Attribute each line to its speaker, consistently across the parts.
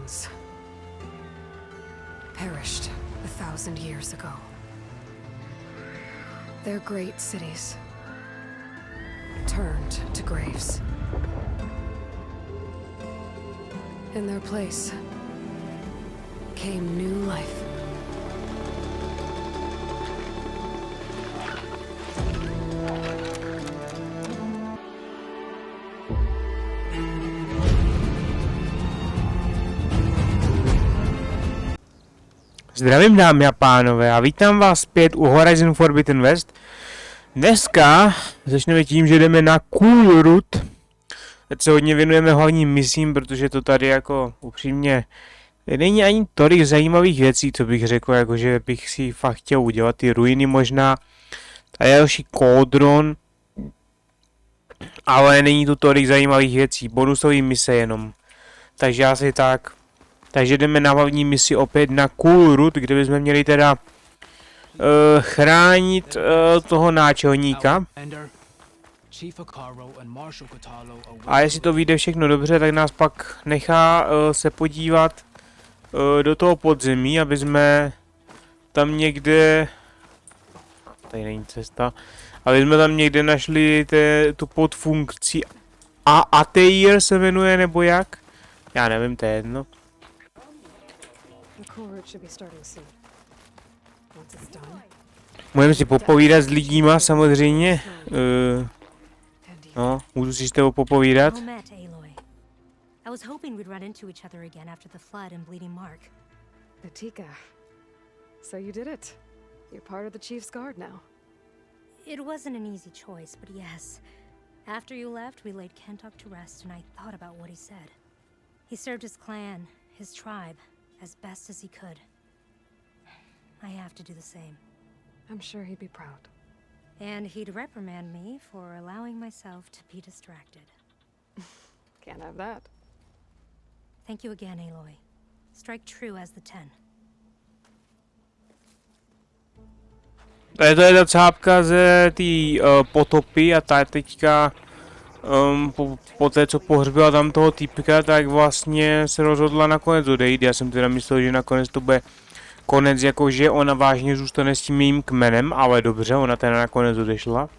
Speaker 1: kings perished 1,000 years ago. Their great cities turned to graves. In their place came new life.
Speaker 2: Zdravím dámy a pánové a vítám vás zpět u Horizon Forbidden West. Dneska začneme tím, že jdeme na Kulrut. Teď se hodně věnujeme hlavním misím, protože to tady jako upřímně není ani tolik zajímavých věcí, co bych řekl, jakože bych si fakt chtěl udělat ty ruiny možná. A další kódron. Ale není tu tolik zajímavých věcí, bonusový mise jenom. Takže asi tak. Takže jdeme na hlavní misi opět na Kulrut, kde bychom měli teda chránit toho náčelníka. A jestli to vyjde všechno dobře, tak nás pak nechá se podívat do toho podzemí, aby jsme tam někde... Tady není cesta. Aby jsme tam někde našli tu podfunkci AITHÉR se jmenuje, nebo jak? Já nevím, to je jedno. Můžeme si popovídat s lidíma samozřejmě. No, můžu si s tebou popovídat.
Speaker 3: I was hoping we'd run into each other again after the flood and Bleeding Mark.
Speaker 1: Atika. So you did it. You're part of the Chief's Guard now.
Speaker 3: It wasn't an easy choice, but yes. After you left, we laid Kentuck to rest and I thought about what he said. He served his clan, his tribe, as best as he could. I have to do the same.
Speaker 1: I'm sure he'd be proud.
Speaker 3: And he'd reprimand me for allowing myself to be distracted.
Speaker 1: Can't have that.
Speaker 3: Thank you again, Aloy. Strike true as the 10.
Speaker 2: To je ta cápka ze té potopy a ta teďka po té, co pohřbila tam toho týpka, tak vlastně se rozhodla nakonec odejít. Já jsem teda myslel, že nakonec to bude konec, jakože ona vážně zůstane s tím jejím kmenem, ale dobře, ona teda nakonec odešla.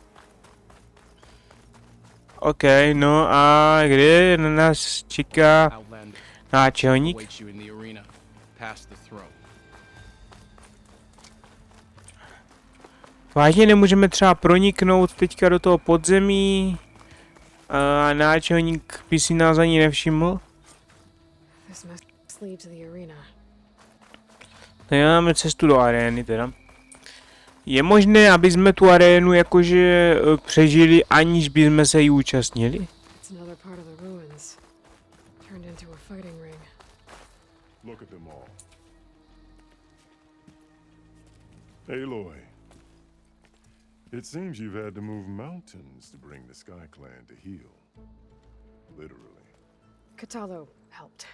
Speaker 2: OK, no a kde na nás čeká náčelník? Vážně nemůžeme třeba proniknout teďka do toho podzemí a náčelník by si nás ani nevšiml? Tak máme cestu do arény teda. Je možné, aby jsme tu arénu jakože přežili, aniž bychom se jí účastnili?
Speaker 4: Aloy, it seems you've had to move mountains to bring the Sky Clan to heal. Literally.
Speaker 1: Katalo helped.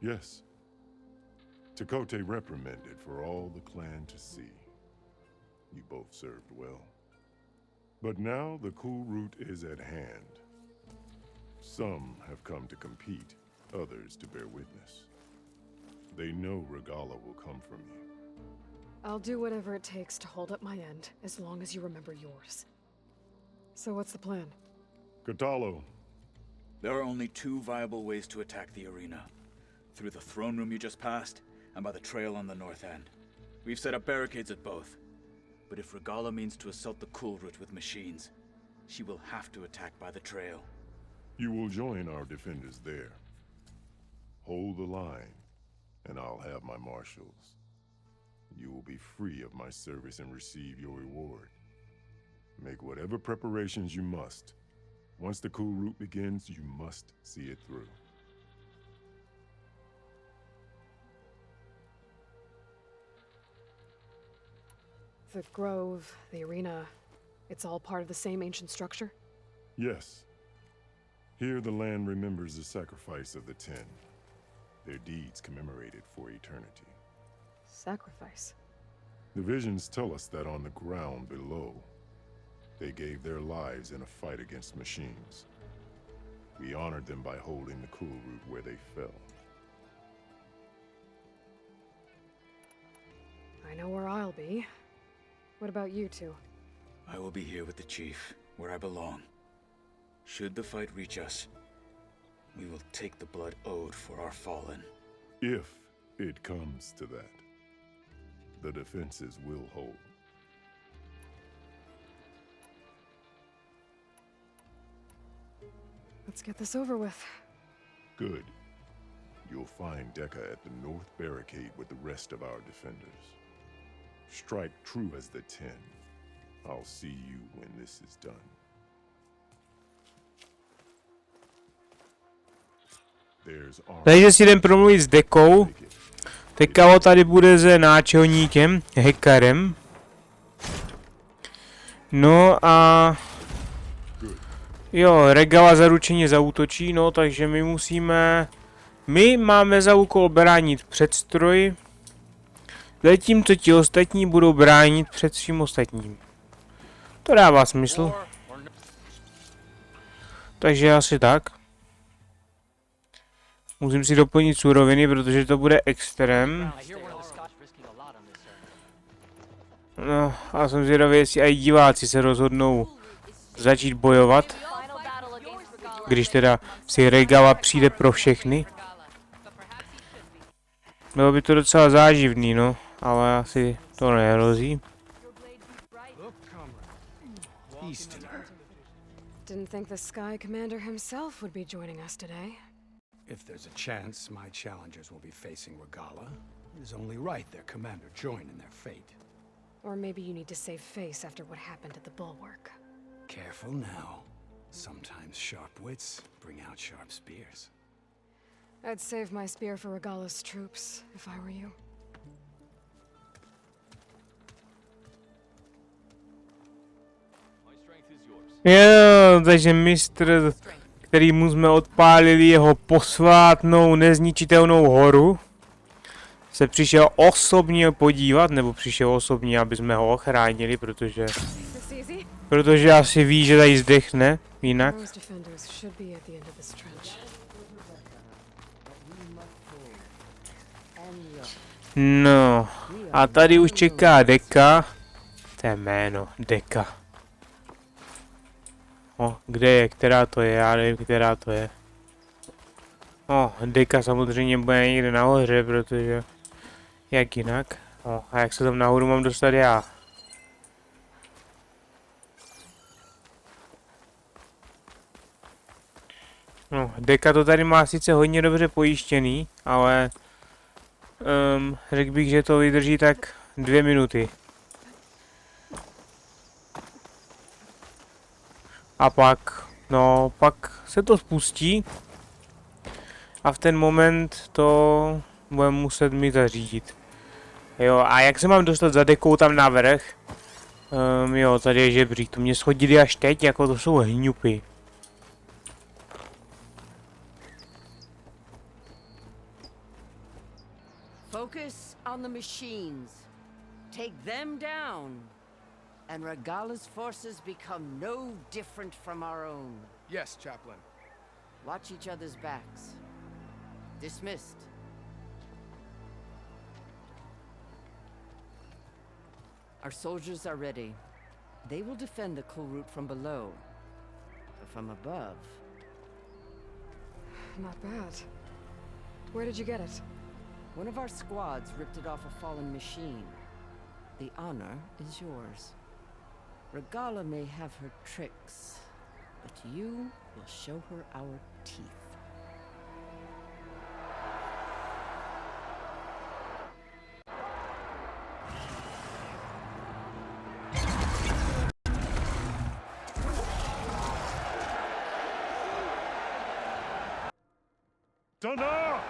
Speaker 4: Yes. Takote reprimanded for all the clan to see. You both served well. But now the Kulrut is at hand. Some have come to compete, others to bear witness. They know Regala will come from you.
Speaker 1: I'll do whatever it takes to hold up my end, as long as you remember yours. So what's the plan?
Speaker 4: Katalo.
Speaker 5: There are only two viable ways to attack the arena. Through the throne room you just passed, and by the trail on the north end. We've set up barricades at both. But if Regala means to assault the Kulrut with machines, she will have to attack by the trail.
Speaker 4: You will join our defenders there. Hold the line, and I'll have my marshals. You will be free of my service and receive your reward. Make whatever preparations you must. Once the Kulrut begins, you must see it through.
Speaker 1: The grove, the arena, it's all part of the same ancient structure?
Speaker 4: Yes. Here the land remembers the sacrifice of the 10. Their deeds commemorated for eternity.
Speaker 1: Sacrifice?
Speaker 4: The visions tell us that on the ground below, they gave their lives in a fight against machines. We honored them by holding the Kulrut where they fell.
Speaker 1: I know where I'll be. What about you two?
Speaker 5: I will be here with the chief, where I belong. Should the fight reach us, we will take the blood owed for our fallen.
Speaker 4: If it comes to that, the defenses will hold.
Speaker 1: Let's get this over with.
Speaker 4: Good. You'll find Dekka at the north barricade with the rest of our defenders. Strike true as the 10. I'll see you when this is done. There's
Speaker 2: Takže si jdem promluvit s Dekou. Deka tady bude se náčelníkem, Hekarem. No a... Jo, Regala zaručeně zaútočí, no, takže my musíme... My máme za úkol bránit předstroj, zatímco ti ostatní budou bránit před vším ostatním. To dává smysl. Takže asi tak. Musím si doplnit suroviny, protože to bude extrém. No, a jsem zvědavý, jestli i diváci se rozhodnou začít bojovat. Když teda si Regala přijde pro všechny. Bylo by to docela záživný, no, ale asi to nehrozí.
Speaker 1: Didn't think the Sky Commander himself would be joining us today.
Speaker 6: If there's a chance my challengers will be facing Regala, it is only right their commander join in their fate.
Speaker 1: Or maybe you need to save face after what happened at the bulwark.
Speaker 6: Careful now. Sometimes sharp wits bring out sharp spears.
Speaker 1: I'd save my spear for Regala's troops, if I were you.
Speaker 2: Jo, takže mistr, který mu jsme odpálili jeho posvátnou nezničitelnou horu, se přišel osobně podívat, nebo přišel osobně, aby jsme ho ochránili, protože asi ví, že tady zdechne, jinak. No, a tady už čeká Deka, to je jméno, Deka. O, kde je, která to je, já nevím, která to je. O, Deka samozřejmě bude někde nahoře, protože... Jak jinak? O, a jak se tam nahoru mám dostat já? No, Deka to tady má sice hodně dobře pojištěný, ale... řekl bych, že to vydrží tak 2 minuty. A pak, no, pak se to spustí. A v ten moment to budeme muset mi zařídit. Jo, a jak se mám dostat za Dekou tam navrch? Jo, tady je žebřík, to mě schodili až teď, jako to jsou hňupy.
Speaker 7: Focus on the machines. Take them down. And Regala's forces become no different from our own.
Speaker 6: Yes, Chaplain.
Speaker 7: Watch each other's backs. Dismissed. Our soldiers are ready. They will defend the Kulrut from below. But from above...
Speaker 1: Not bad. Where did you get it?
Speaker 7: One of our squads ripped it off a fallen machine. The honor is yours. Regala may have her tricks, but you will show her our teeth.
Speaker 4: Dana!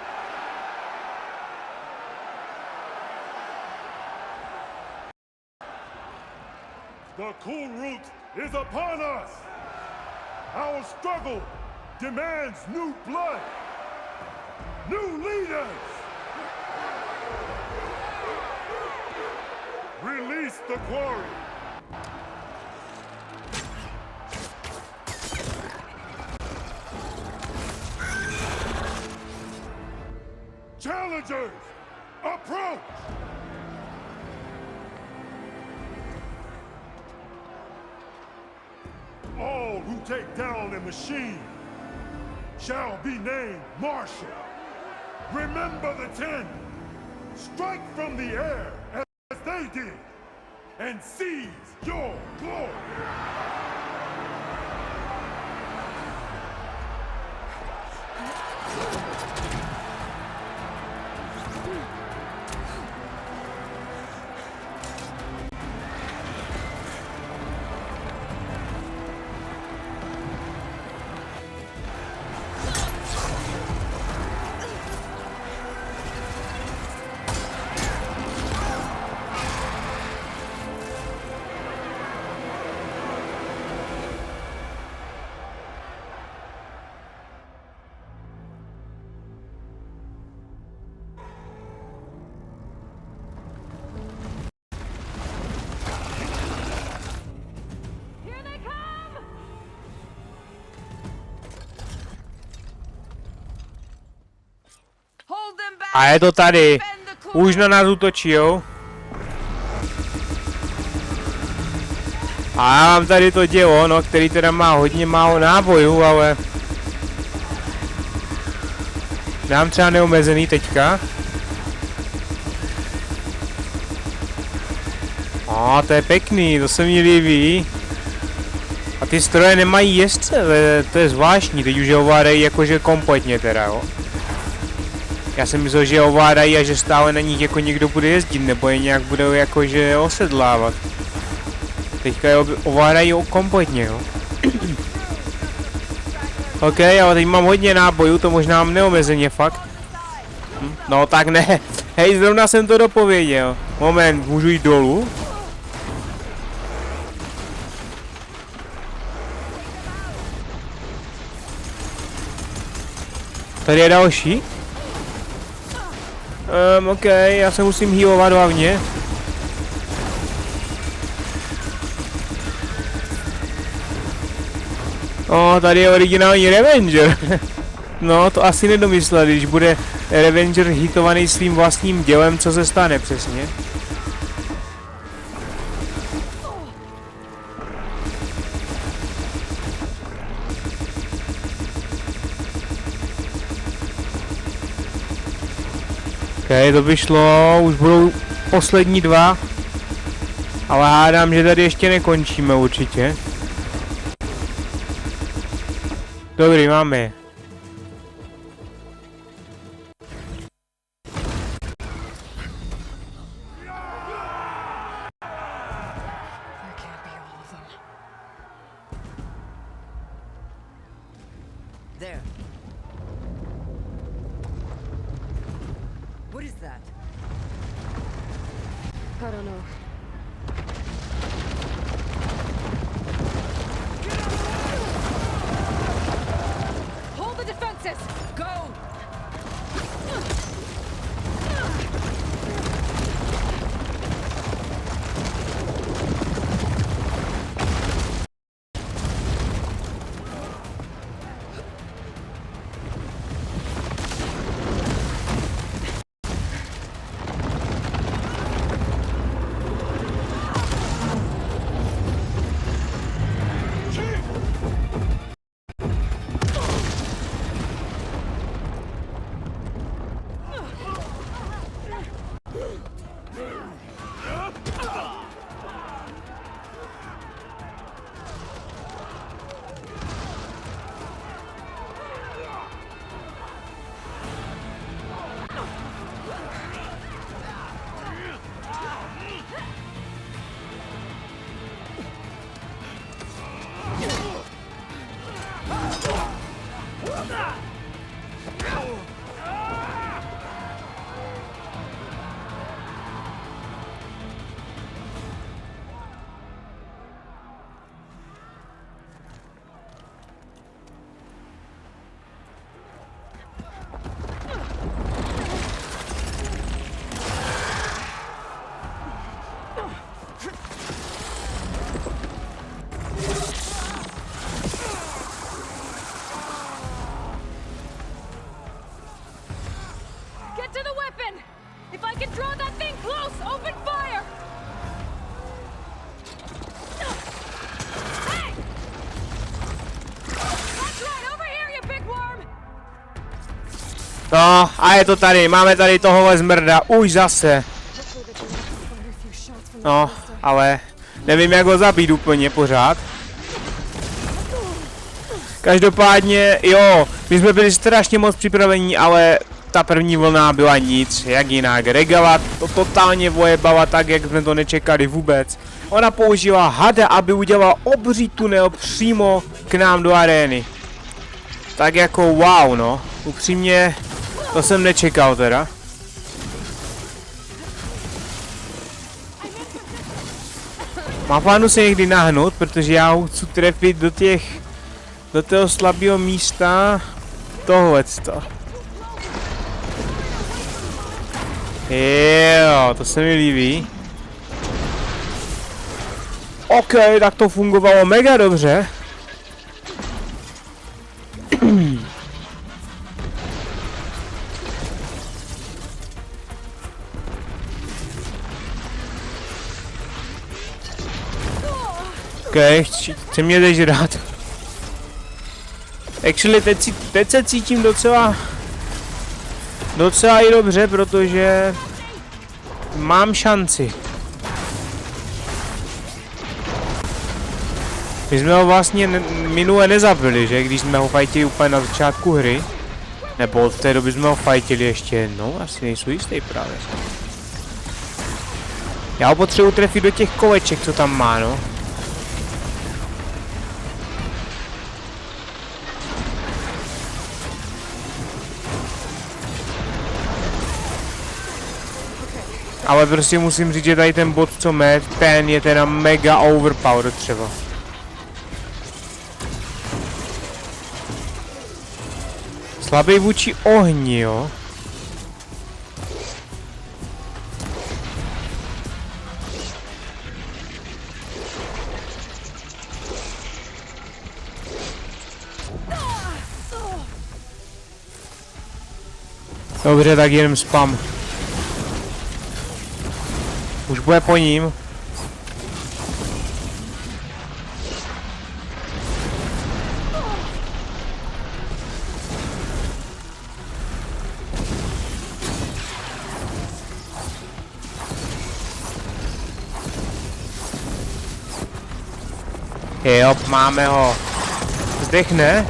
Speaker 4: The Kulrut is upon us! Our struggle demands new blood! New leaders! Release the quarry! Challengers, approach! take down a machine shall be named Marshall. Remember the 10. Strike from the air as they did and seize your glory.
Speaker 2: A je to tady. Už na nás útočí, jo? A já mám tady to dělo, no, který teda má hodně málo nábojů, ale... Dám třeba neomezený teďka. To je pěkný, to se mi líbí. A ty stroje nemají jezdce, to je zvláštní, teď už je ovládají jakože kompletně teda, jo. Já jsem myslel, že je ovládají a že stále na nich jako někdo bude jezdit, nebo je nějak budou jakože osedlávat. Teďka je ovládají kompletně, jo. OK, ale teď mám hodně nábojů, to možná mám neomezeně fakt. No tak ne, hej, zrovna jsem to dopověděl. Moment, můžu jít dolů? Tady je další? OK, já se musím healovat hlavně. Tady je originální Revenger. No, to asi nedomyslel, když bude Revenger hitovaný svým vlastním dělem, co se stane přesně. OK, to by šlo, už budou poslední dva. Ale hádám, že tady ještě nekončíme určitě. Dobrý, máme je.
Speaker 7: There. What is that?
Speaker 1: I don't know. Hold the defenses! Go!
Speaker 2: No, a je to tady, máme tady tohohle zmrda, už zase. No, ale nevím, jak ho zabít úplně pořád. Každopádně, jo, my jsme byli strašně moc připravení, ale ta první vlna byla nic, jak jinak. Regala to totálně vojebala tak, jak jsme to nečekali vůbec. Ona použila hada, aby udělala obří tunel přímo k nám do arény. Tak jako wow, no. Upřímně, to jsem nečekal teda. Má plánu se někdy nahnout, protože já ho chci trefit do toho slabého místa tohleto. Jo, to se mi líbí. OK, tak to fungovalo mega dobře. OK, chci mě teď rád. Actually, teď se cítím docela i dobře, protože mám šanci. My jsme ho vlastně minule nezabili, že? Když jsme ho fajtili úplně na začátku hry. Nebo od té doby jsme ho fajtili ještě jednou, asi nejsou jistý právě. Já ho potřebuji trefit do těch koleček, co tam má, no. Ale prostě musím říct, že tady ten bod, co má, ten je teda mega overpowered třeba. Slabý vůči ohni, jo? Dobře, tak jenom spam. Už bude po ním. Jo, máme ho. Zdechne.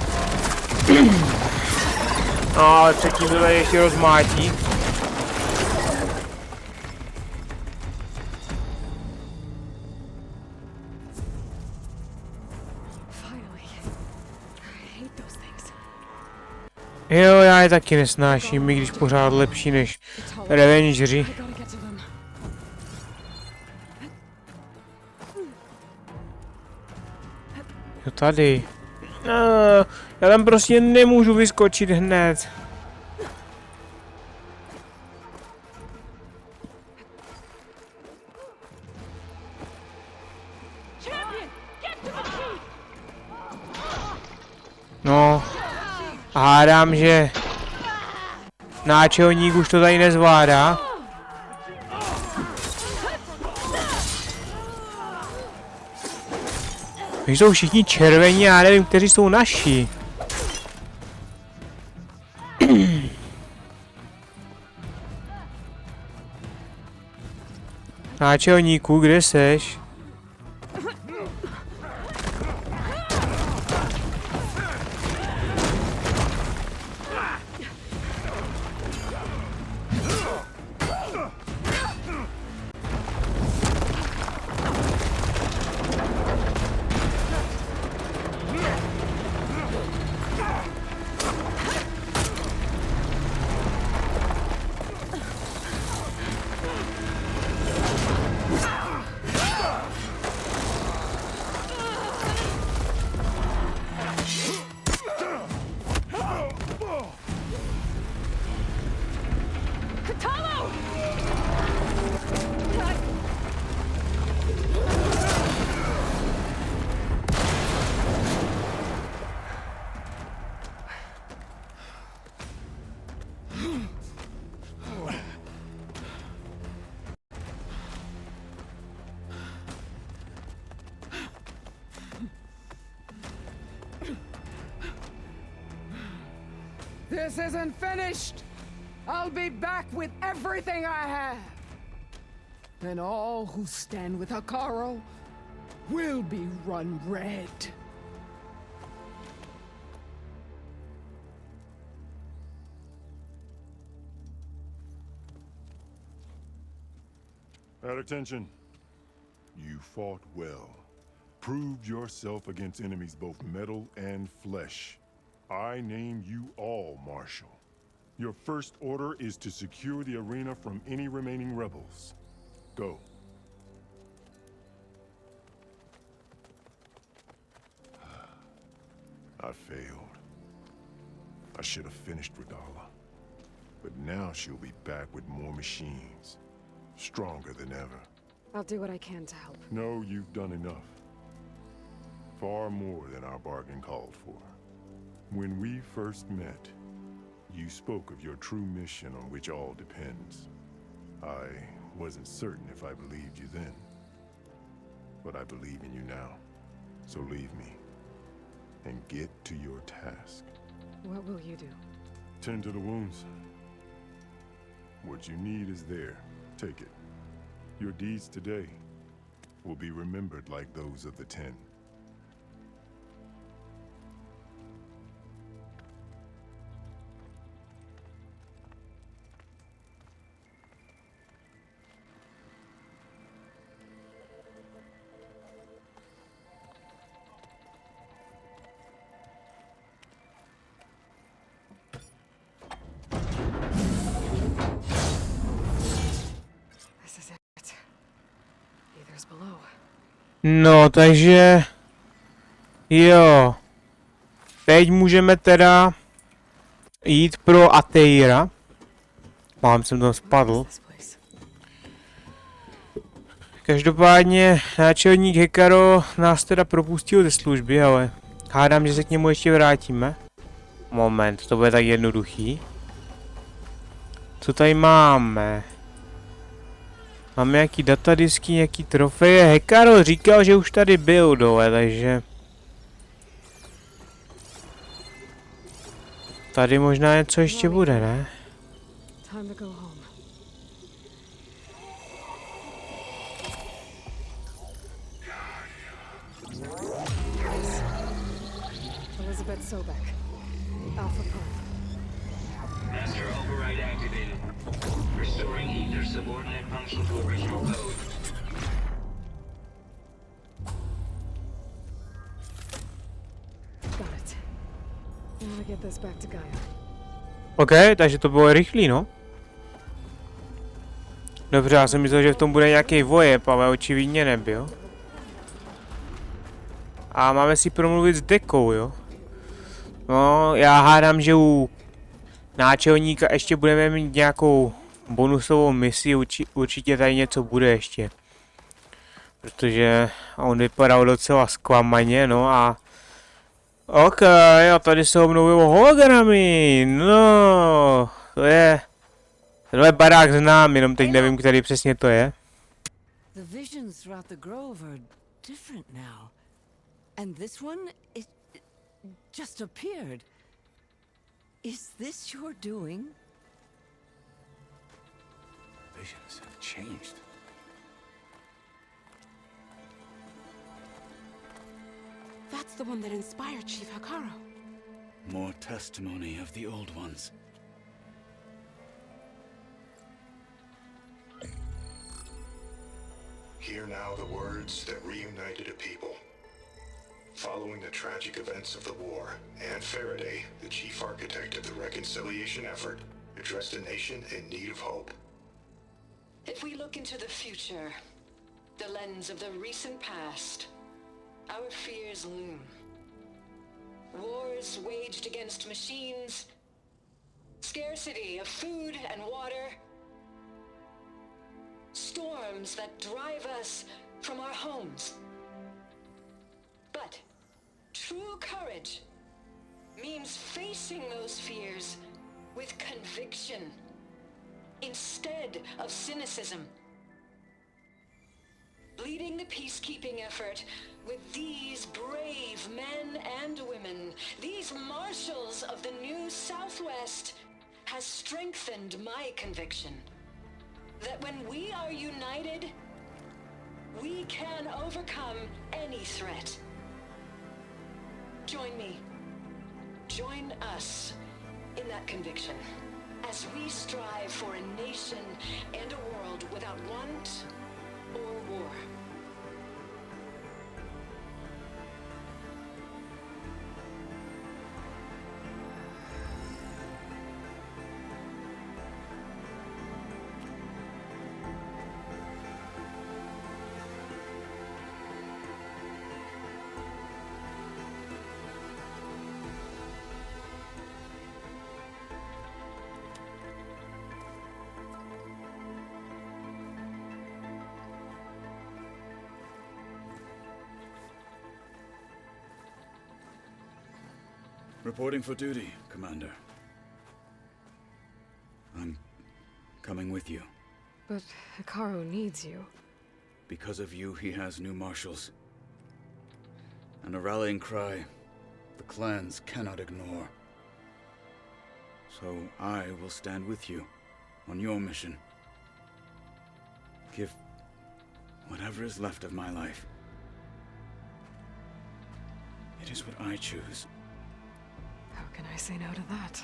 Speaker 2: No, ale třetí to tady ještě rozmátí. Jo, já je taky nesnáším, i když pořád lepší než revengeři. Jo, tady. Já tam prostě nemůžu vyskočit hned. No. Hádám, že náčelník už to tady nezvládá. Když jsou všichni červení, já nevím, kteří jsou naši. Náčelníku, kde seš?
Speaker 8: This isn't finished!
Speaker 7: I'll be back with everything I have. And all who stand with Hekarro will be run red.
Speaker 4: At attention. You fought well. Proved yourself against enemies both metal and flesh. I name you all Marshal. Your first order is to secure the arena from any remaining rebels. Go. I failed. I should have finished Regala. But now she'll be back with more machines. Stronger than ever.
Speaker 1: I'll do what I can to help.
Speaker 4: No, you've done enough. Far more than our bargain called for. When we first met, you spoke of your true mission on which all depends. I wasn't certain if I believed you then. But I believe in you now. So leave me. And get to your task.
Speaker 1: What will you do?
Speaker 4: Tend to the wounds. What you need is there. Take it. Your deeds today will be remembered like those of the 10.
Speaker 2: No, takže... Jo. Teď můžeme teda jít pro AITHÉRa. Mám jsem tam spadl. Každopádně náčelník Hekarro nás teda propustil ze služby, ale hádám, že se k němu ještě vrátíme. Moment, to bude tak jednoduchý. Co tady máme? Máme nějaký datadisky, nějaký trofeje. Hekarro říkal, že už tady byl dole, takže... Tady možná něco ještě bude, ne?
Speaker 8: Master override activated. Restoring ether subordinate function to original code.
Speaker 1: Got it. Now to get this back to Gaia.
Speaker 2: OK, takže to bylo rychlý, no. Dobře, já jsem myslel, že v tom bude nějaký vojeb, ale očividně nebyl. A máme si promluvit s Dekou, jo. No, já hádám, že u náčelníka ještě budeme mít nějakou bonusovou misi, určitě tady něco bude ještě. Protože on vypadal docela zklamaně, no a... OK, a tady se obnovilo hologramy, no, to je... Tenhle barák znám, jenom teď nevím, který přesně to je.
Speaker 7: The visions throughout the grove are different now. And this one, it just appeared. Is this your doing?
Speaker 6: Visions have changed.
Speaker 9: That's the one that inspired Chief Hekarro.
Speaker 5: More testimony of the old ones.
Speaker 10: Hear now the words that reunited a people. Following the tragic events of the war, Anne Faraday, the chief architect of the reconciliation effort, addressed a nation in need of hope.
Speaker 11: If we look into the future, the lens of the recent past, our fears loom. Wars waged against machines, scarcity of food and water, storms that drive us from our homes. But true courage means facing those fears with conviction instead of cynicism. Leading the peacekeeping effort with these brave men and women, these marshals of the new Southwest, has strengthened my conviction that when we are united, we can overcome any threat. Join me. Join us in that conviction as we strive for a nation and a world without want or war.
Speaker 5: Reporting for duty, Commander. I'm coming with you.
Speaker 1: But Hikaru needs you.
Speaker 5: Because of you, he has new marshals. And a rallying cry the clans cannot ignore. So I will stand with you on your mission. Give whatever is left of my life. It is what I choose.
Speaker 1: How can I say no to that?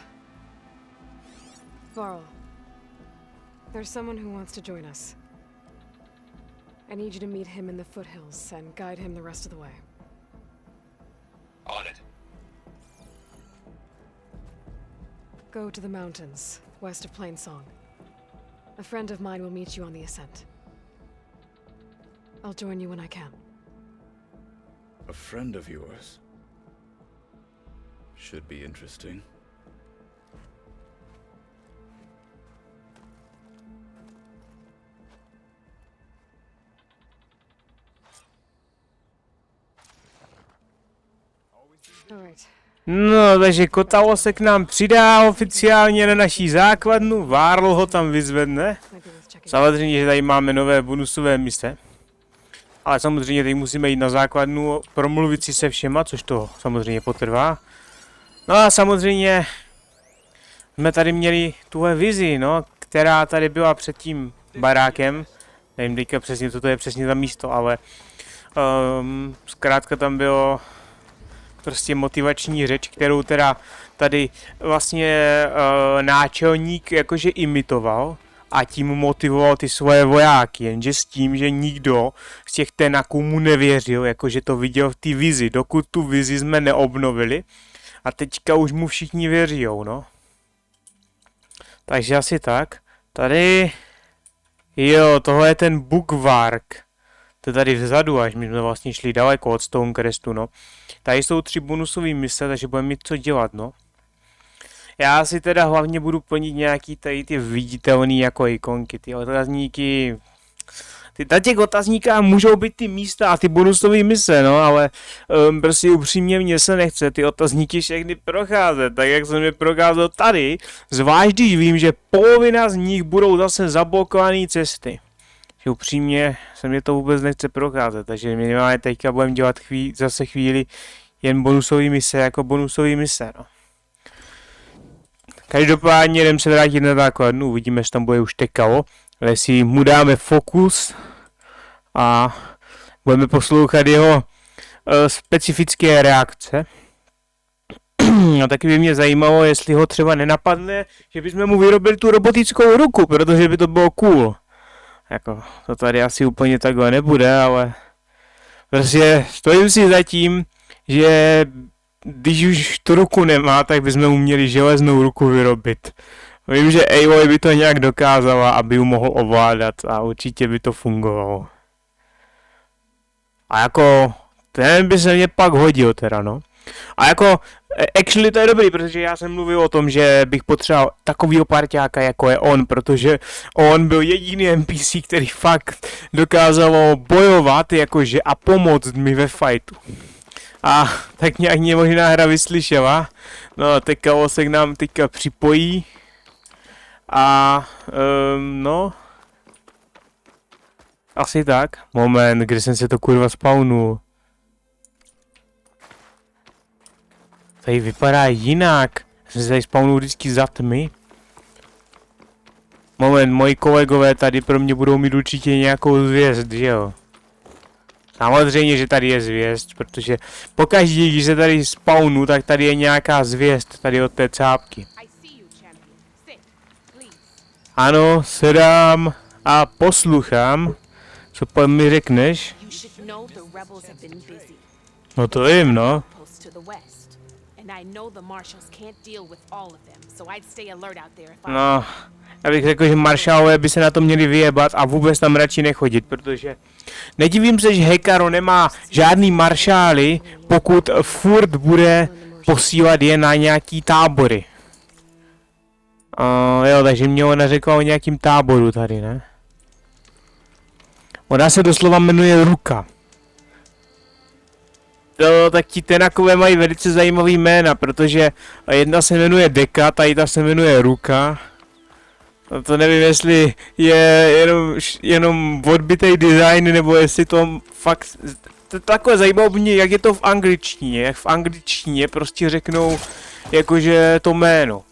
Speaker 1: Varl, there's someone who wants to join us. I need you to meet him in the foothills and guide him the rest of the way.
Speaker 12: On it.
Speaker 1: Go to the mountains, west of Plainsong. A friend of mine will meet you on the ascent. I'll join you when I can.
Speaker 5: A friend of yours? Should be interesting.
Speaker 2: No, takže Kotalo se k nám přidá oficiálně na naší základnu, Varl ho tam vyzvedne. Samozřejmě, že tady máme nové bonusové mise. Ale samozřejmě tady musíme jít na základnu, promluvit si se všema, což to samozřejmě potrvá. No a samozřejmě jsme tady měli tuhle vizi, no, která tady byla před tím barákem. Nevím teďka přesně, co to je přesně za místo, ale zkrátka tam bylo prostě motivační řeč, kterou teda tady vlastně náčelník jakože imitoval a tím motivoval ty svoje vojáky, jenže s tím, že nikdo z těch tenaků mu nevěřil, jakože to viděl v té vizi, dokud tu vizi jsme neobnovili a teďka už mu všichni věřijou, no. Takže asi tak. Tady, jo, tohle je ten bookwork. To je tady vzadu, až my jsme vlastně šli daleko od Stonecrestu, no. Tady jsou 3 bonusové mise, takže budeme mít co dělat, no. Já si teda hlavně budu plnit nějaký tady ty viditelný jako ikonky, ty otazníky. Na těch otazníkách můžou být ty místa a ty bonusové mise, no, ale prostě upřímně mně se nechce ty otazníky všechny procházet, tak jak jsem je procházel tady, zvlášť když vím, že polovina z nich budou zase zablokované cesty. Že upřímně se mě to vůbec nechce procházet, takže minimálně teďka budeme dělat zase chvíli jen bonusové mise jako bonusové mise, no. Každopádně jdem se vrátit na základnu, uvidíme, že tam bude už tekalo, ale si mu dáme fokus a budeme poslouchat jeho specifické reakce. A taky by mě zajímalo, jestli ho třeba nenapadne, že bychom mu vyrobili tu robotickou ruku, protože by to bylo cool. Jako, to tady asi úplně takhle nebude, ale prostě stojím si za tím, že když už tu ruku nemá, tak bychom mu měli železnou ruku vyrobit. Vím, že Aloy by to nějak dokázala, aby ji mohl ovládat a určitě by to fungovalo. A jako, ten by se mě pak hodil teda, no. A jako, actually to je dobrý, protože já jsem mluvil o tom, že bych potřeboval takovýho parťáka, jako je on, protože on byl jediný NPC, který fakt dokázalo bojovat, jakože, a pomoct mi ve fightu. A tak nějak mě možná hra vyslyšela, no teďka se k nám teďka připojí a no, asi tak, moment, kde jsem se to kurva spawnul. Tady vypadá jinak, jsem se tady spawnul vždycky za tmy, Moment, moji kolegové tady pro mě budou mít určitě nějakou zvěst, že jo? Samozřejmě, že tady je zvěst, protože pokaždé, když se tady spawnu, tak tady je nějaká zvěst, tady od té cápky. Ano, sedám a poslouchám. Co mi řekneš? No to vím, no. No, já bych řekl, že maršálové by se na to měli vyjebat a vůbec tam radši nechodit, protože nedivím se, že Hekaro nemá žádný maršály, pokud furt bude posílat je na nějaký tábory. Jo, takže mě ona řekla o nějakým táboru tady, ne? Ona se doslova jmenuje Ruka. No, tak ti tenakové mají velice zajímavý jména, protože jedna se jmenuje Deka, tady ta se jmenuje Ruka. No to nevím, jestli je jenom odbitej design, nebo jestli to fakt... To je takové zajímavé mě, jak je to v angličtině. Jak v angličtině prostě řeknou, jakože to jméno.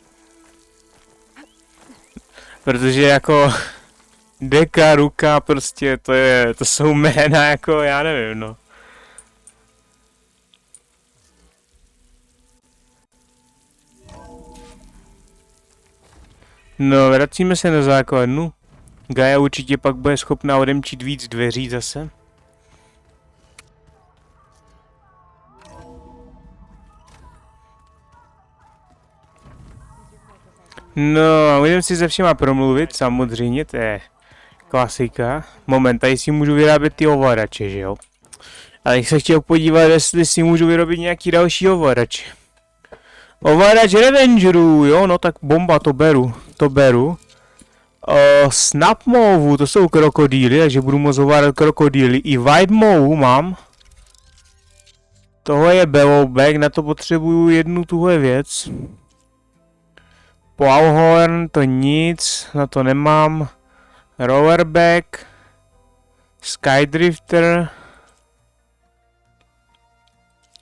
Speaker 2: Protože jako... Deka, Ruka, prostě to jsou jména jako, já nevím, no. No, vracíme se na základnu. Gaia určitě pak bude schopná odemčít víc dveří zase. No, a můžeme si se všema promluvit, samozřejmě, to je klasika. Moment, tady si můžu vyrábět ty ovladače, že jo? Ale bych se chtěl podívat, jestli si můžu vyrobit nějaký další ovladač. Ovladač Revengerů, jo, no tak bomba, to beru. Snap Movu, to jsou krokodýly, takže budu moct ovládat krokodýly. I White Movu mám. Tohle je Bellowback, na to potřebuju jednu tuhle věc. Plowhorn, to nic, na to nemám. Roverback. Skydrifter.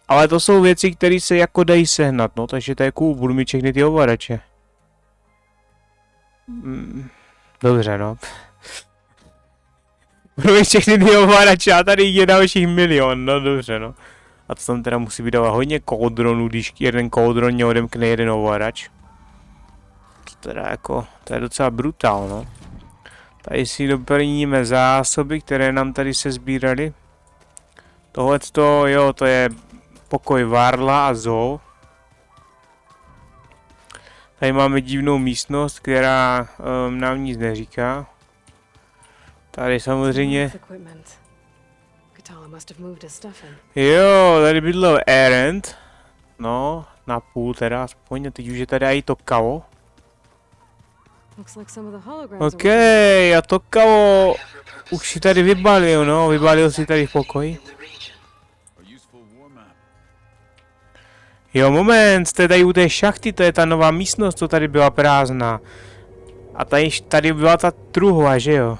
Speaker 2: Ale to jsou věci, které se jako dají sehnat, no, takže to je cool, budu mít všechny ty ovladače. Dobře, no. Budu mít všechny ty ovladače a tady je dalších milion, no dobře, no. A to tam teda musí vydávat hodně kódronů, když jeden kódron mě odemkne jeden ovladač. To teda jako, to je docela brutál, no. Tady si doplníme zásoby, které nám tady se sbíraly. Tohleto, jo, to je pokoj Varla a Zoo. Tady máme divnou místnost, která nám nic neříká. Tady samozřejmě... Jo, tady bydlel Erend. No, na půl teda aspoň, a teď už je tady i to kavo. OK, a to kavo už si tady vybalil, no, vybalil si tady v pokoji. Jo, moment, jste tady u té šachty, to je ta nová místnost, co tady byla prázdná. A tady byla ta truhla, že jo?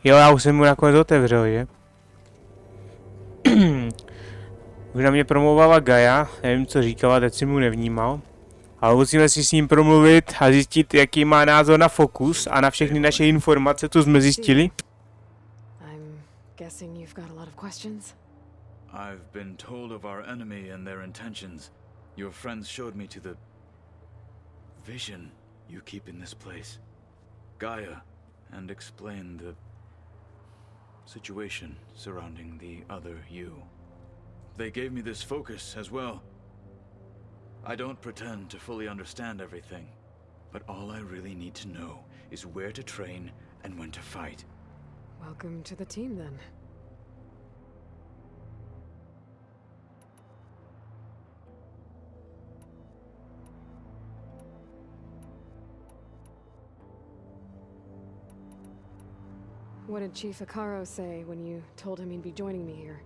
Speaker 2: Jo, já už jsem mu nakonec otevřel, že? Už na mě promluvala Gaia, nevím, co říkala, teď jsem mu nevnímal. Ale musíme si s ním promluvit a zjistit, jaký má názor na Fokus a na všechny naše informace, co jsme zjistili.
Speaker 5: I've been told of our enemy and their intentions. Your friends showed me to the vision you keep in this place, Gaia, and explained the situation surrounding the other you. They gave me this focus as well. I don't pretend to fully understand everything, but all I really need to know is where to train and when to fight.
Speaker 1: Welcome to the team, then. What did Chief Hekaro say when you told him he'd be joining me here?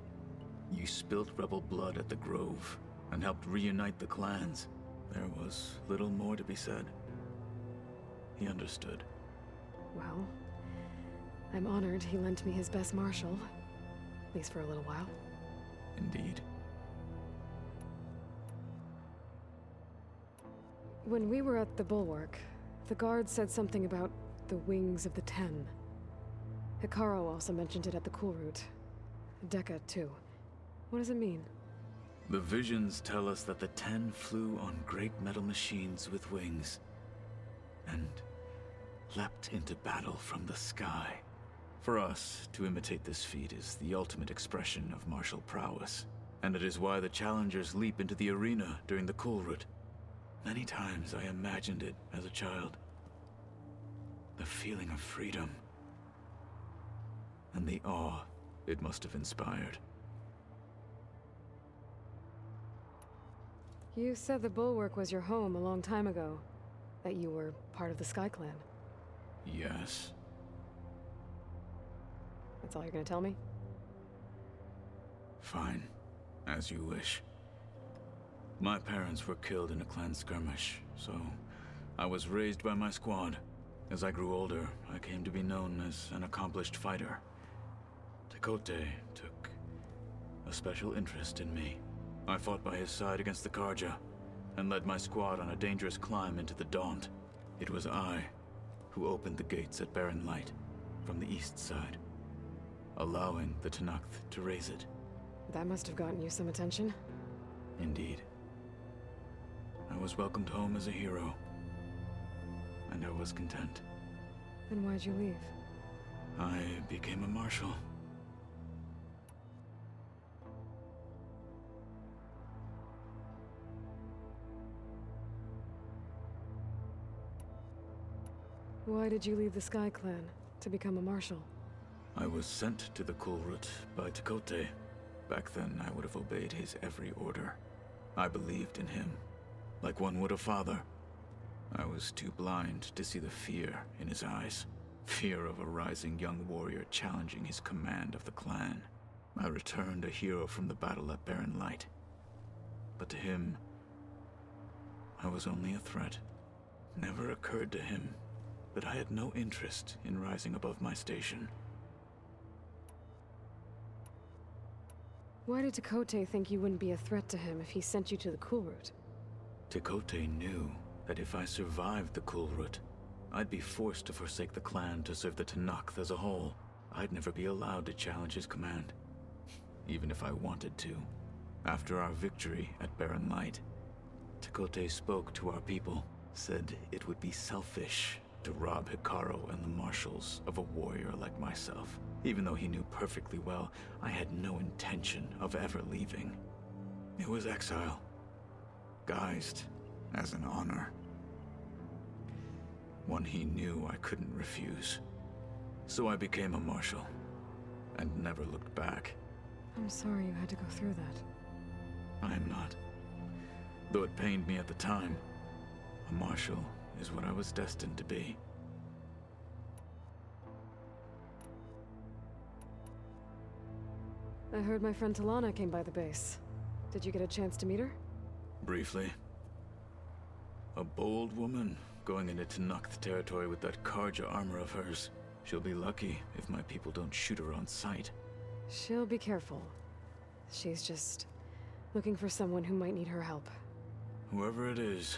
Speaker 5: You spilt rebel blood at the Grove and helped reunite the clans. There was little more to be said. He understood.
Speaker 1: Well, I'm honored he lent me his best marshal, at least for a little while.
Speaker 5: Indeed.
Speaker 1: When we were at the bulwark, the guard said something about the wings of the Ten. Hikaru also mentioned it at the Kulrut. Dekka, too. What does it mean?
Speaker 5: The visions tell us that the Ten flew on great metal machines with wings, and leapt into battle from the sky. For us, to imitate this feat is the ultimate expression of martial prowess, and it is why the challengers leap into the arena during the Kulrut. Many times I imagined it as a child. The feeling of freedom, and the awe it must have inspired.
Speaker 1: You said the bulwark was your home a long time ago. That you were part of the Sky Clan.
Speaker 5: Yes.
Speaker 1: That's all you're gonna tell me?
Speaker 5: Fine. As you wish. My parents were killed in a clan skirmish, so I was raised by my squad. As I grew older, I came to be known as an accomplished fighter. Tekote took a special interest in me. I fought by his side against the Karja, and led my squad on a dangerous climb into the Daunt. It was I who opened the gates at Barren Light from the east side, allowing the Tenakth to raise it.
Speaker 1: That must have gotten you some attention.
Speaker 5: Indeed. I was welcomed home as a hero, and I was content.
Speaker 1: Then why'd you leave?
Speaker 5: I became a marshal.
Speaker 1: Why did you leave the Sky Clan to become a marshal?
Speaker 5: I was sent to the Kulrut by Tekote. Back then, I would have obeyed his every order. I believed in him, like one would a father. I was too blind to see the fear in his eyes. Fear of a rising young warrior challenging his command of the clan. I returned a hero from the battle at Barren Light. But to him, I was only a threat. Never occurred to him that I had no interest in rising above my station.
Speaker 1: Why did Tekote think you wouldn't be a threat to him if he sent you to the Kulrut?
Speaker 5: Tekote knew that if I survived the Kulrut, I'd be forced to forsake the clan to serve the Tenakth as a whole. I'd never be allowed to challenge his command, even if I wanted to. After our victory at Barren Light, Tekote spoke to our people, said it would be selfish to rob Hikaru and the marshals of a warrior like myself, even though he knew perfectly well I had no intention of ever leaving. It was exile, guised as an honor. One he knew I couldn't refuse. So I became a marshal, and never looked back.
Speaker 1: I'm sorry you had to go through that.
Speaker 5: I am not. Though it pained me at the time, a marshal is what I was destined to be.
Speaker 1: I heard my friend Talana came by the base. Did you get a chance to meet her?
Speaker 5: Briefly. A bold woman going into Tenakth territory with that Karja armor of hers. She'll be lucky if my people don't shoot her on sight.
Speaker 1: She'll be careful. She's just looking for someone who might need her help.
Speaker 5: Whoever it is,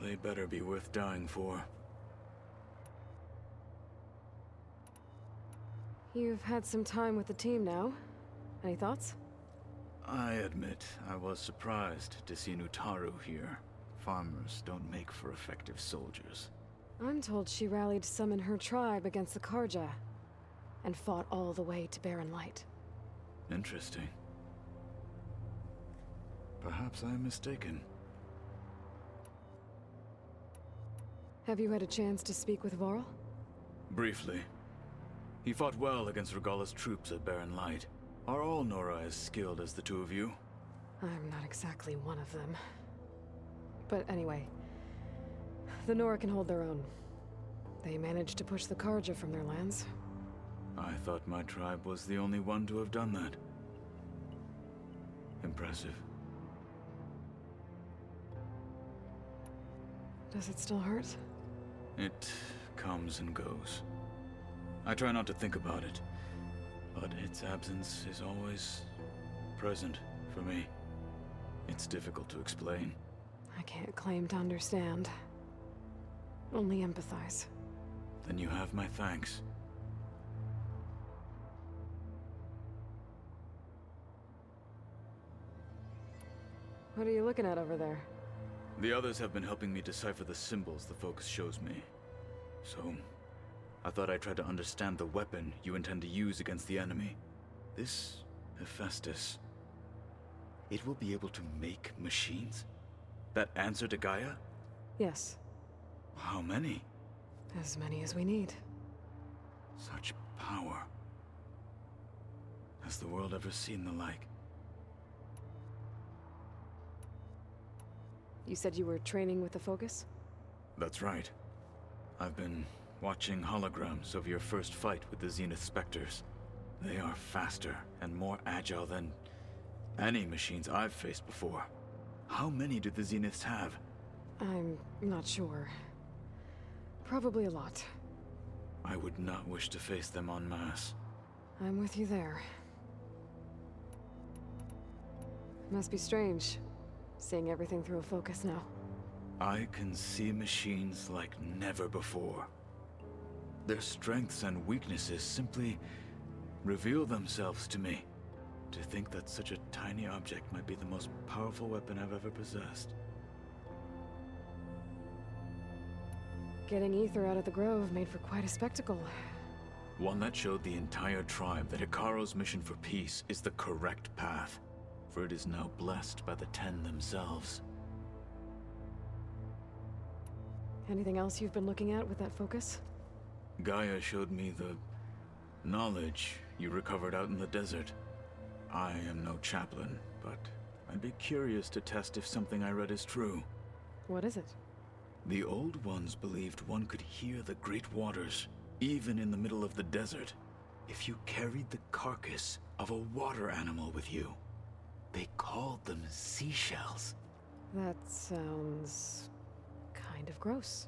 Speaker 5: they better be worth dying for.
Speaker 1: You've had some time with the team now. Any thoughts?
Speaker 5: I admit I was surprised to see Nutaru here. Farmers don't make for effective soldiers.
Speaker 1: I'm told she rallied some in her tribe against the Karja, and fought all the way to Barren Light.
Speaker 5: Interesting. Perhaps I am mistaken.
Speaker 1: Have you had a chance to speak with Varl?
Speaker 5: Briefly. He fought well against Regalla's troops at Barren Light. Are all Nora as skilled as the two of you?
Speaker 1: I'm not exactly one of them. But anyway, the Nora can hold their own. They managed to push the Karja from their lands.
Speaker 5: I thought my tribe was the only one to have done that. Impressive.
Speaker 1: Does it still hurt?
Speaker 5: It comes and goes. I try not to think about it, but its absence is always present for me. It's difficult to explain.
Speaker 1: I can't claim to understand. Only empathize.
Speaker 5: Then you have my thanks.
Speaker 1: What are you looking at over there?
Speaker 5: The others have been helping me decipher the symbols the focus shows me. So, I thought I'd try to understand the weapon you intend to use against the enemy. This Hephaestus, it will be able to make machines that answer to Gaia?
Speaker 1: Yes.
Speaker 5: How many?
Speaker 1: As many as we need.
Speaker 5: Such power. Has the world ever seen the like?
Speaker 1: You said you were training with the Focus?
Speaker 5: That's right. I've been watching holograms of your first fight with the Zenith Spectres. They are faster and more agile than any machines I've faced before. How many do the Zeniths have?
Speaker 1: I'm not sure. Probably a lot.
Speaker 5: I would not wish to face them en masse.
Speaker 1: I'm with you there. Must be strange, seeing everything through a focus now.
Speaker 5: I can see machines like never before. Their strengths and weaknesses simply reveal themselves to me. To think that such a tiny object might be the most powerful weapon I've ever possessed.
Speaker 1: Getting Aether out of the grove made for quite a spectacle.
Speaker 5: One that showed the entire tribe that Hecaro's mission for peace is the correct path, for it is now blessed by the Ten themselves.
Speaker 1: Anything else you've been looking at with that focus?
Speaker 5: Gaia showed me the knowledge you recovered out in the desert. I am no chaplain, but I'd be curious to test if something I read is true.
Speaker 1: What is it?
Speaker 5: The old ones believed one could hear the great waters, even in the middle of the desert, if you carried the carcass of a water animal with you. They called them seashells.
Speaker 1: That sounds kind of gross.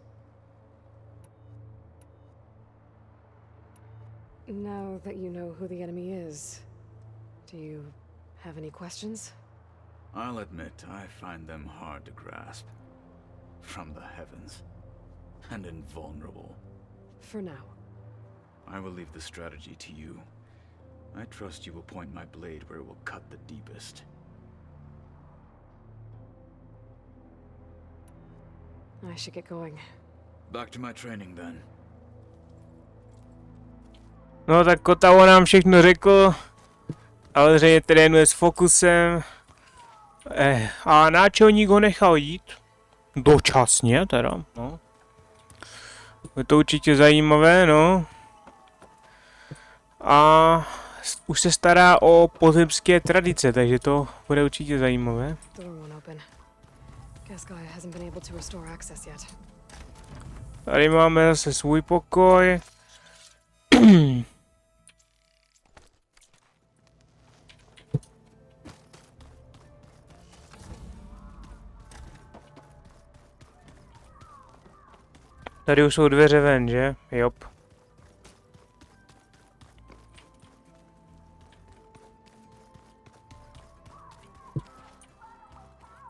Speaker 1: Now that you know who the enemy is, do you have any questions?
Speaker 5: I'll admit, I find them hard to grasp. From the heavens. And invulnerable.
Speaker 1: For now.
Speaker 5: I will leave the strategy to you. I trust you will point my blade where it will cut the deepest.
Speaker 1: I should get going.
Speaker 5: Back to my training then.
Speaker 2: No tak Kotavo nám všechno řekl, ale zřejmě trénuje s fokusem. A náčelník ho nechal jít. Dočasně teda, no. Je to určitě zajímavé, no. A už se stará o pozemské tradice, takže to bude určitě zajímavé. Tady máme zase svůj pokoj. Tady už jsou dveře ven, že? Jop.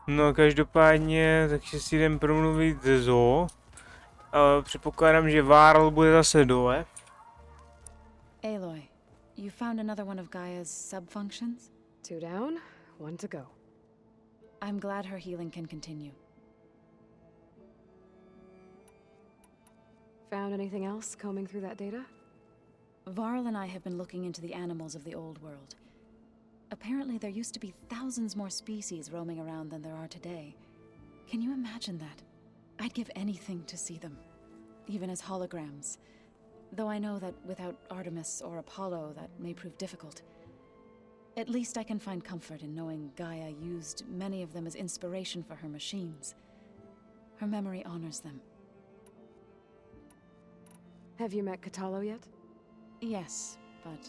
Speaker 2: No každopádně, takže si jdem promluvit ze zoo. Předpokládám, že Varl bude zase dole.
Speaker 13: Aloy, you found another one of Gaia's subfunctions?
Speaker 1: 2 down, 1 to go.
Speaker 13: I'm glad her healing can continue.
Speaker 1: Found anything else combing through that data?
Speaker 13: Varl and I have been looking into the animals of the old world. Apparently there used to be thousands more species roaming around than there are today. Can you imagine that? I'd give anything to see them, even as holograms. Though I know that without Artemis or Apollo that may prove difficult. At least I can find comfort in knowing Gaia used many of them as inspiration for her machines. Her memory honors them.
Speaker 1: Have you met Katalo yet?
Speaker 13: Yes, but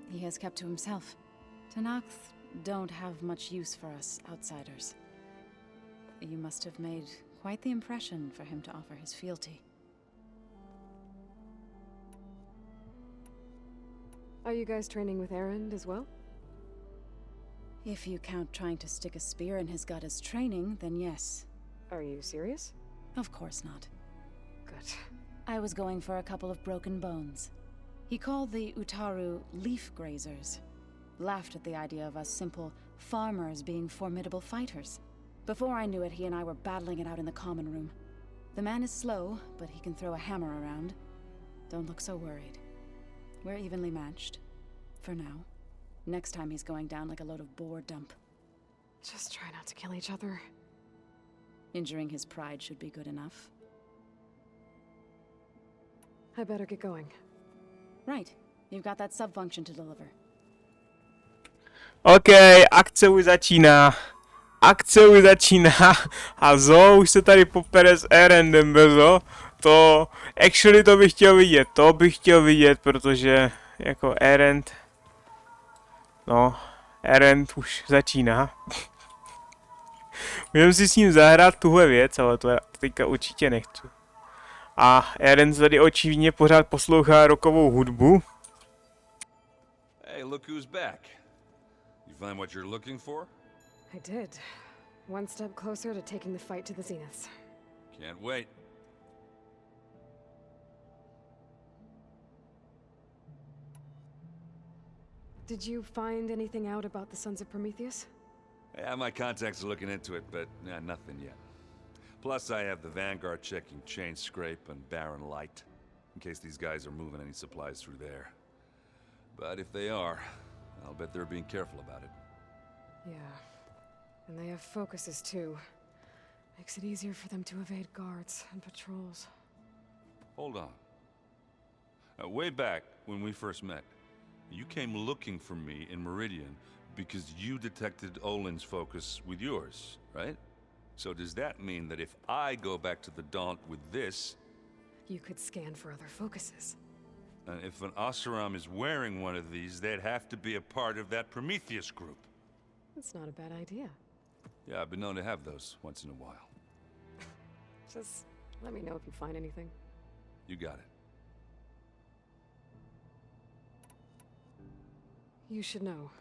Speaker 13: he has kept to himself. Tenakth don't have much use for us outsiders. You must have made quite the impression for him to offer his fealty.
Speaker 1: Are you guys training with Erend as well?
Speaker 13: If you count trying to stick a spear in his gut as training, then yes.
Speaker 1: Are you serious?
Speaker 13: Of course not.
Speaker 1: Good.
Speaker 13: I was going for a couple of broken bones. He called the Utaru leaf grazers. Laughed at the idea of us simple farmers being formidable fighters. Before I knew it, he and I were battling it out in the common room. The man is slow, but he can throw a hammer around. Don't look so worried. We're evenly matched. For now. Next time he's going down like a load of boar dump.
Speaker 1: Just try not to kill each other.
Speaker 13: Injuring his pride should be good enough.
Speaker 1: I better get going.
Speaker 13: Right. You've got that sub-function to deliver.
Speaker 2: OK, akce už začíná. Akce už začíná. A Zo už se tady popere s Erendem bezo. To, actually to bych chtěl vidět. To bych chtěl vidět, protože jako Erend. No, Erend už začíná. Můžeme si s ním zahrát tuhle věc, ale to teďka určitě nechci. A Erend tady očividně pořád poslouchá rockovou hudbu.
Speaker 14: Hey, look who's back. You find what you're looking for?
Speaker 1: I did. One step closer to taking the fight to the zeniths.
Speaker 14: Can't wait.
Speaker 1: Did you find anything out about the Sons of Prometheus?
Speaker 14: Yeah, my contacts are looking into it, but nothing yet. Plus, I have the Vanguard checking Chain Scrape and Barren Light, in case these guys are moving any supplies through there. But if they are, I'll bet they're being careful about it.
Speaker 1: Yeah. And they have focuses too. Makes it easier for them to evade guards and patrols.
Speaker 14: Hold on. Way back when we first met, you came looking for me in Meridian because you detected Olin's focus with yours, right? So does that mean that if I go back to the Daunt with this...
Speaker 1: You could scan for other focuses.
Speaker 14: And if an Oseram is wearing one of these, they'd have to be a part of that Prometheus group.
Speaker 1: That's not a bad idea.
Speaker 14: Yeah, I've been known to have those once in a while.
Speaker 1: Just let me know if you find anything.
Speaker 14: You got it.
Speaker 1: You should know.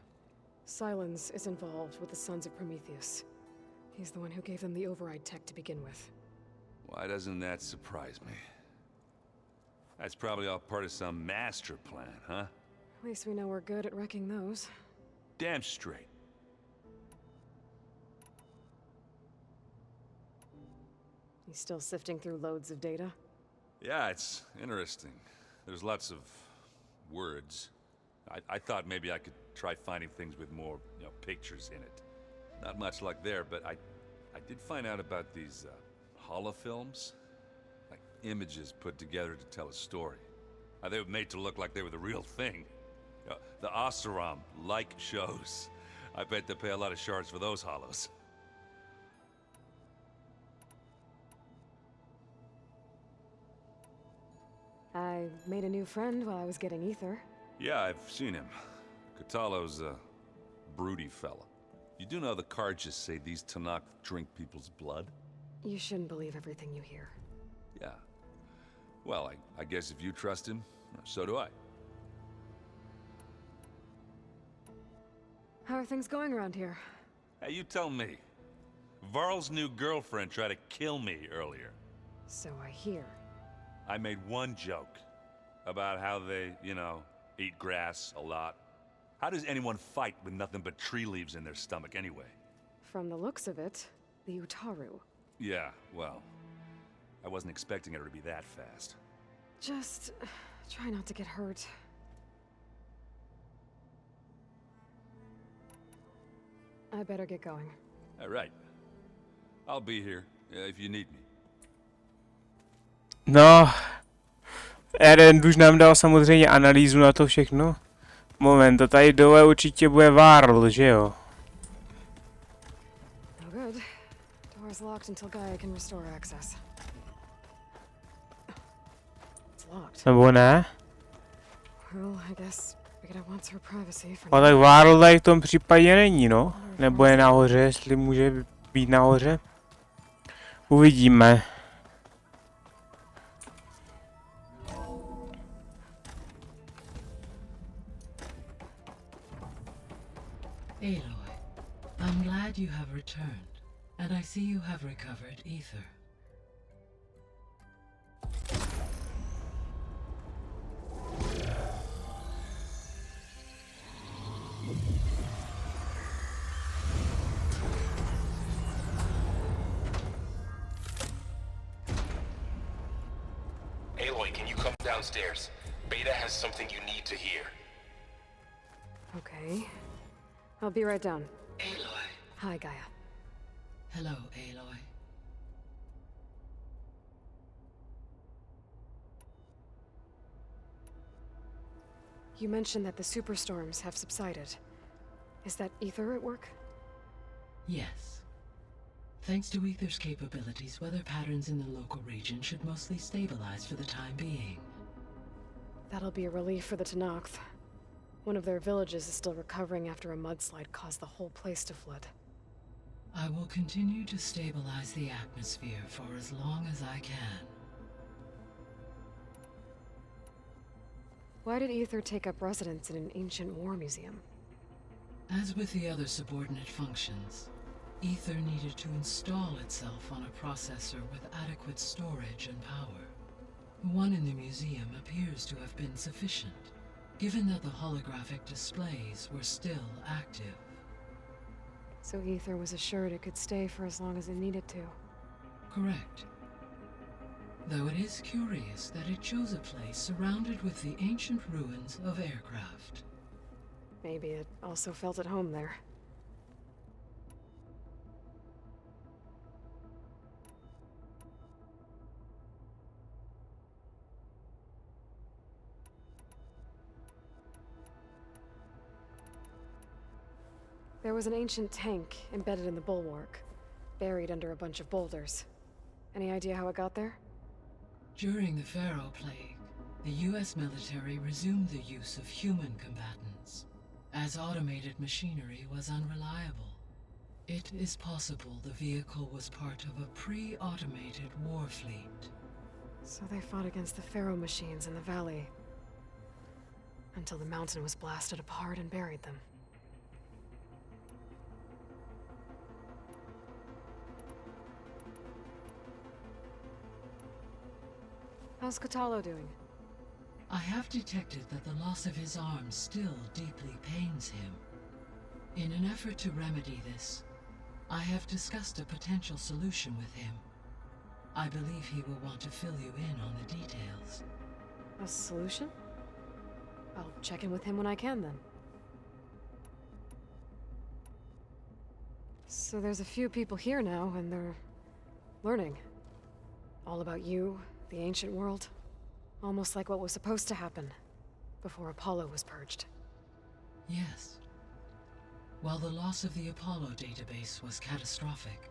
Speaker 1: Silence is involved with the Sons of Prometheus. He's the one who gave them the override tech to begin with.
Speaker 14: Why doesn't that surprise me? That's probably all part of some master plan, huh?
Speaker 1: At least we know we're good at wrecking those.
Speaker 14: Damn straight.
Speaker 1: You still sifting through loads of data?
Speaker 14: Yeah, it's interesting. There's lots of words. I thought maybe I could try finding things with more, pictures in it. Not much luck there, but I did find out about these holofilms. Like images put together to tell a story. They were made to look like they were the real thing. The Oseram like shows. I bet they pay a lot of shards for those holos.
Speaker 1: I made a new friend while I was getting ether.
Speaker 14: Yeah, I've seen him. Katalo's a broody fella. You do know the cards just say these Tanakh drink people's blood?
Speaker 1: You shouldn't believe everything you hear.
Speaker 14: Yeah. Well, I guess if you trust him, so do I.
Speaker 1: How are things going around here?
Speaker 14: Hey, you tell me. Varl's new girlfriend tried to kill me earlier.
Speaker 1: So I hear.
Speaker 14: I made one joke about how they, eat grass a lot. How does anyone fight with nothing but tree leaves in their stomach anyway?
Speaker 1: From the looks of it, the Utaru.
Speaker 14: Yeah, well, I wasn't expecting her to be that fast.
Speaker 1: Just try not to get hurt. I better get going.
Speaker 14: All right. I'll be here if you need me.
Speaker 2: No, Erend už nám dal samozřejmě analýzu na to všechno. Moment, to tady dole určitě bude Varl, že jo?
Speaker 1: No good. Door's locked until Gaia can restore access. It's locked.
Speaker 2: Nebo ne?
Speaker 1: Well, I guess Rita wants her privacy for
Speaker 2: A tak Varl tady v tom případě není, no? Nebo je nahoře, jestli může být nahoře? Uvidíme.
Speaker 15: Aloy, I'm glad you have returned. And I see you have recovered ether.
Speaker 12: Aloy, can you come downstairs? Beta has something you need to hear.
Speaker 1: Okay. I'll be right down.
Speaker 15: Aloy.
Speaker 1: Hi, Gaia.
Speaker 15: Hello, Aloy.
Speaker 1: You mentioned that the superstorms have subsided. Is that ether at work?
Speaker 15: Yes. Thanks to ether's capabilities, weather patterns in the local region should mostly stabilize for the time being.
Speaker 1: That'll be a relief for the Tenakth. One of their villages is still recovering after a mudslide caused the whole place to flood.
Speaker 15: I will continue to stabilize the atmosphere for as long as I can.
Speaker 1: Why did ether take up residence in an ancient war museum?
Speaker 15: As with the other subordinate functions, ether needed to install itself on a processor with adequate storage and power. The one in the museum appears to have been sufficient, given that the holographic displays were still active.
Speaker 1: So ether was assured it could stay for as long as it needed to.
Speaker 15: Correct. Though it is curious that it chose a place surrounded with the ancient ruins of aircraft.
Speaker 1: Maybe it also felt at home there. There was an ancient tank embedded in the bulwark, buried under a bunch of boulders. Any idea how it got there?
Speaker 15: During the Pharaoh Plague, the US military resumed the use of human combatants, as automated machinery was unreliable. It is possible the vehicle was part of a pre-automated war fleet.
Speaker 1: So they fought against the Pharaoh machines in the valley, until the mountain was blasted apart and buried them. How's Kotallo doing?
Speaker 15: I have detected that the loss of his arm still deeply pains him. In an effort to remedy this, I have discussed a potential solution with him. I believe he will want to fill you in on the details.
Speaker 1: A solution? I'll check in with him when I can, then. So there's a few people here now, and they're learning. All about you, the ancient world. Almost like what was supposed to happen before Apollo was purged.
Speaker 15: Yes. While the loss of the Apollo database was catastrophic,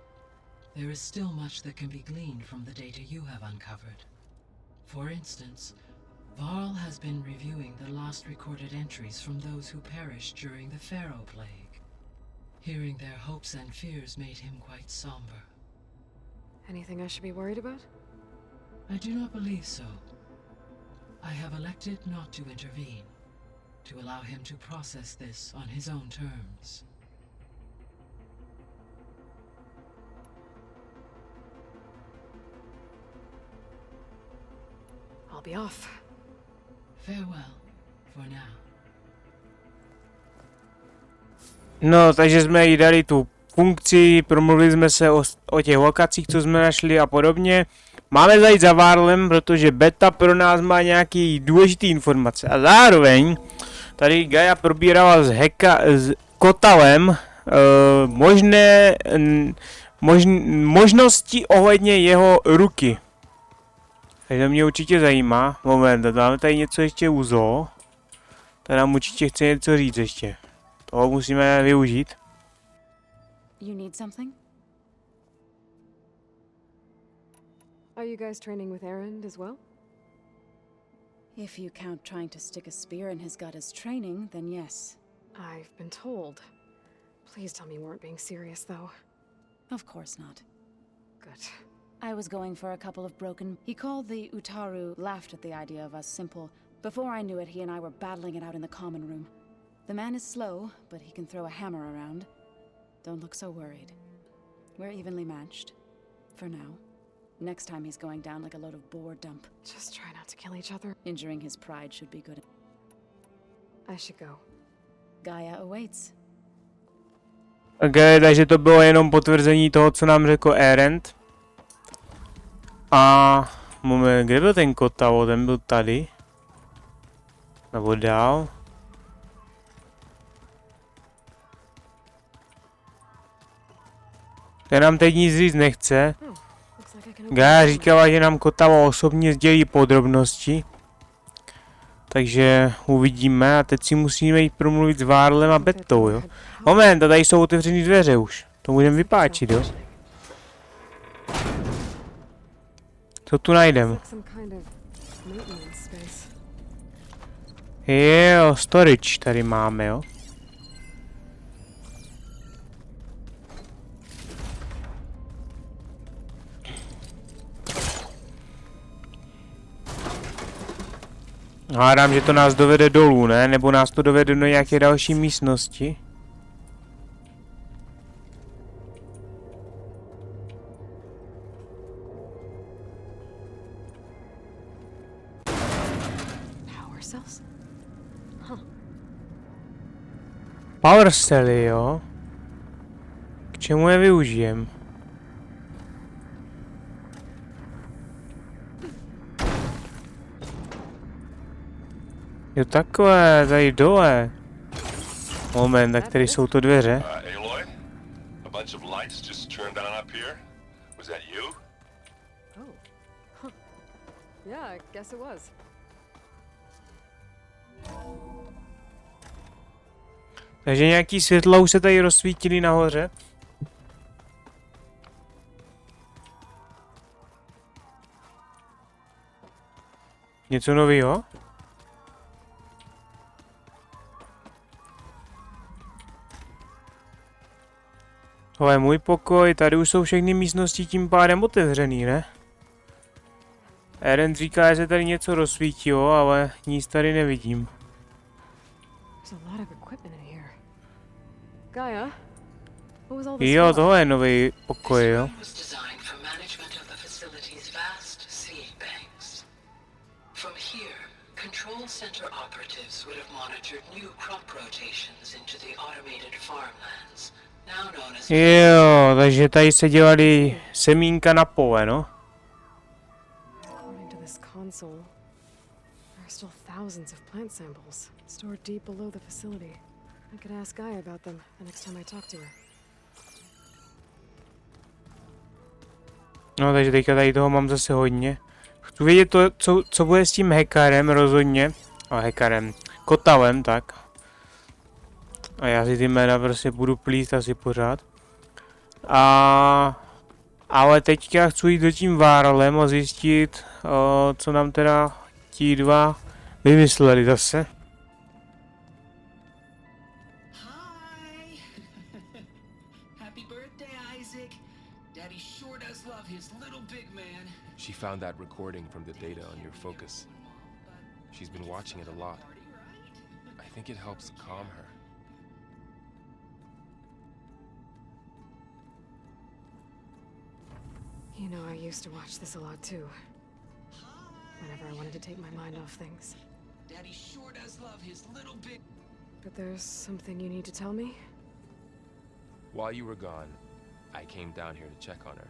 Speaker 15: there is still much that can be gleaned from the data you have uncovered. For instance, Varl has been reviewing the last recorded entries from those who perished during the Pharaoh Plague. Hearing their hopes and fears made him quite somber.
Speaker 1: Anything I should be worried about?
Speaker 15: I do not believe so. I have elected not to intervene, to allow him to process this on his own terms.
Speaker 1: I'll be off.
Speaker 15: Farewell, for now.
Speaker 2: No, takže jsme jí dali tu funkci, promluvili jsme se o těch lokacích, co jsme našli a podobně. Máme zajít za Varlem, protože beta pro nás má nějaký důležitý informace. A zároveň tady Gaia probírala s Kotalem možnosti ohledně jeho ruky. Takže to mě určitě zajímá. Moment, dáme tady něco ještě u zoo. To nám určitě chce něco říct ještě. Toho musíme využít.
Speaker 13: You need something?
Speaker 1: Are you guys training with Erend as well?
Speaker 13: If you count trying to stick a spear in his gut as training, then yes.
Speaker 1: I've been told. Please tell me you weren't being serious, though.
Speaker 13: Of course not.
Speaker 1: Good.
Speaker 13: I was going for a couple of broken... He called the Utaru, laughed at the idea of us simple. Before I knew it, he and I were battling it out in the common room. The man is slow, but he can throw a hammer around. Don't look so worried. We're evenly matched. For now. Next time he's going down like a load of boar dump.
Speaker 1: Just try not to kill each other.
Speaker 13: Injuring his pride should be good.
Speaker 1: I should go.
Speaker 13: Gaia awaits.
Speaker 2: Ok, takže to bylo jenom potvrzení toho, co nám řekl Erend. A moment, kde byl ten kotavo? Ten byl tady. Nebo dál. Ten nám teď nic říct nechce. Gaia říkala, že nám kotavo osobně sdělí podrobnosti. Takže uvidíme a teď si musíme jít promluvit s Varlem a Betou, jo. Moment, a tady jsou otevřený dveře už. To budeme vypáčit, jo. Co tu najdeme? Jo, storage tady máme, jo. Hádám, že to nás dovede dolů, ne? Nebo nás to dovede do nějaké další místnosti. Power cely, jo? K čemu je využijem? Jo takové, tady dole. Moment, tak tady jsou to dveře.
Speaker 12: Aloy? A bunch of lights just turned on up here? Was that you?
Speaker 1: Oh. Huh. Yeah, I guess it was.
Speaker 2: Takže nějaký světla už se tady rozsvítily nahoře. Něco nového? Tohle je můj pokoj, tady už jsou všechny místnosti tím pádem otevřený, ne? Eren říká, že se tady něco rozsvítilo, ale nic tady nevidím. Jo, tohle je nový pokoj, jo. Jo, takže tady se dělaly semínka na pole, no.
Speaker 1: According to this console, there are still thousands of plant samples stored deep below the facility. I could ask Gaia about them the next time I talk to her.
Speaker 2: No, takže teďka tady toho mám zase hodně. Chci vědět to, co bude s tím hackerem rozhodně. A hackerem, kotavem, tak. A já si ty jména prostě budu plíst asi pořád. Ale teďka chci jít do tím Varlem a zjistit, co nám teda ti dva vymysleli zase.
Speaker 12: She found that recording from the data on your focus. She's been watching it a lot. I think it helps calm her.
Speaker 1: You know, I used to watch this a lot too. Whenever I wanted to take my mind off things.
Speaker 8: Daddy sure does love his little bit.
Speaker 1: But there's something you need to tell me?
Speaker 12: While you were gone, I came down here to check on her.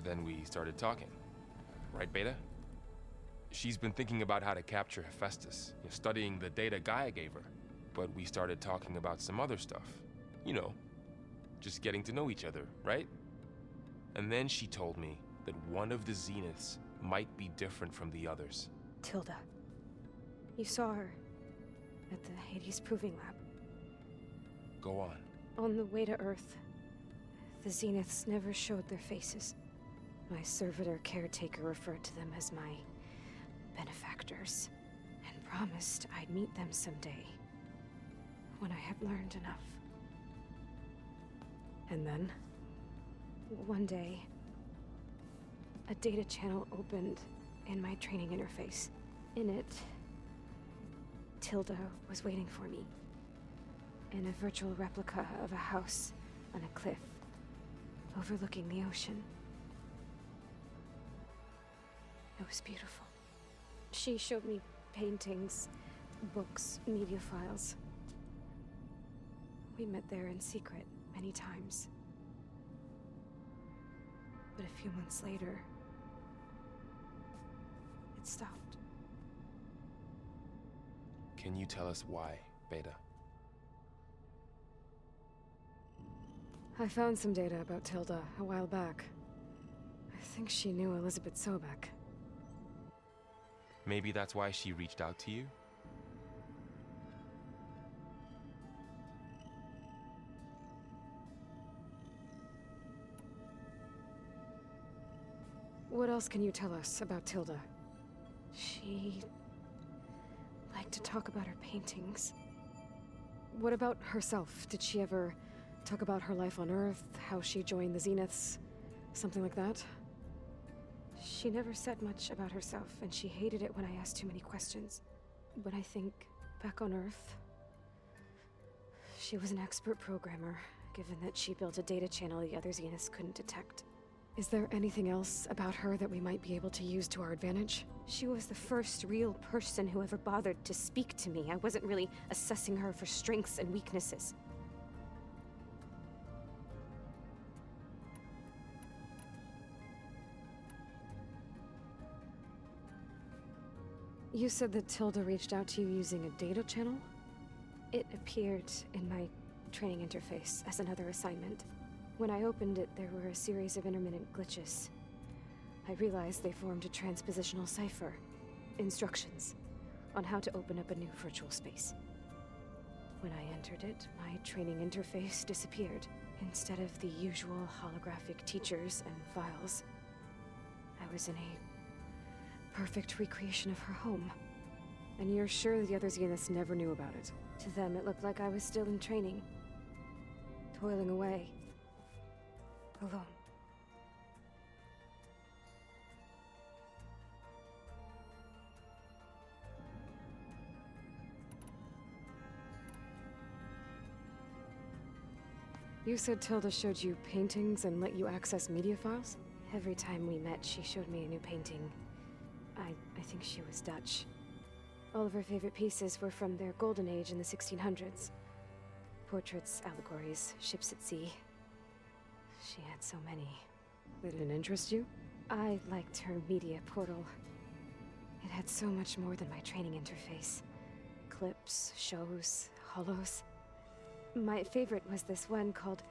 Speaker 12: Then we started talking. Right, Beta? She's been thinking about how to capture Hephaestus, studying the data Gaia gave her. But we started talking about some other stuff. You know, just getting to know each other, right? And then she told me that one of the Zeniths might be different from the others.
Speaker 16: Tilda. You saw her at the Hades Proving Lab.
Speaker 12: Go on.
Speaker 16: On the way to Earth, the Zeniths never showed their faces. My servitor caretaker referred to them as my benefactors, and promised I'd meet them someday, when I had learned enough.
Speaker 1: And then?
Speaker 16: One day, a data channel opened in my training interface. In it, Tilda was waiting for me, in a virtual replica of a house on a cliff. overlooking the ocean. It was beautiful. She showed me paintings, books, media files. We met there in secret many times. But a few months later, it stopped.
Speaker 12: Can you tell us why, Beta?
Speaker 1: I found some data about Tilda a while back. I think she knew Elizabeth Sobek.
Speaker 12: Maybe that's why she reached out to you?
Speaker 1: What else can you tell us about Tilda?
Speaker 16: She liked to talk about her paintings.
Speaker 1: What about herself? Did she ever talk about her life on Earth, how she joined the Zeniths, something like that?
Speaker 16: She never said much about herself, and she hated it when I asked too many questions. But I think back on Earth, she was an expert programmer, given that she built a data channel the other Zeniths couldn't detect.
Speaker 1: Is there anything else about her that we might be able to use to our advantage?
Speaker 16: She was the first real person who ever bothered to speak to me. I wasn't really assessing her for strengths and weaknesses.
Speaker 1: You said that Tilda reached out to you using a data channel?
Speaker 16: It appeared in my training interface as another assignment. When I opened it, there were a series of intermittent glitches. I realized they formed a transpositional cipher. Instructions on how to open up a new virtual space. When I entered it, my training interface disappeared. Instead of the usual holographic teachers and files, I was in a perfect recreation of her home.
Speaker 1: And you're sure the other Zeniths never knew about it?
Speaker 16: To them, it looked like I was still in training. Toiling away. Alone.
Speaker 1: You said Tilda showed you paintings and let you access media files?
Speaker 16: Every time we met, she showed me a new painting. I think she was Dutch. All of her favorite pieces were from their golden age in the 1600s. Portraits, allegories, ships at sea. She had so many.
Speaker 1: They didn't interest you?
Speaker 16: I liked her media portal. It had so much more than my training interface. Clips, shows, holos. My favorite was this one called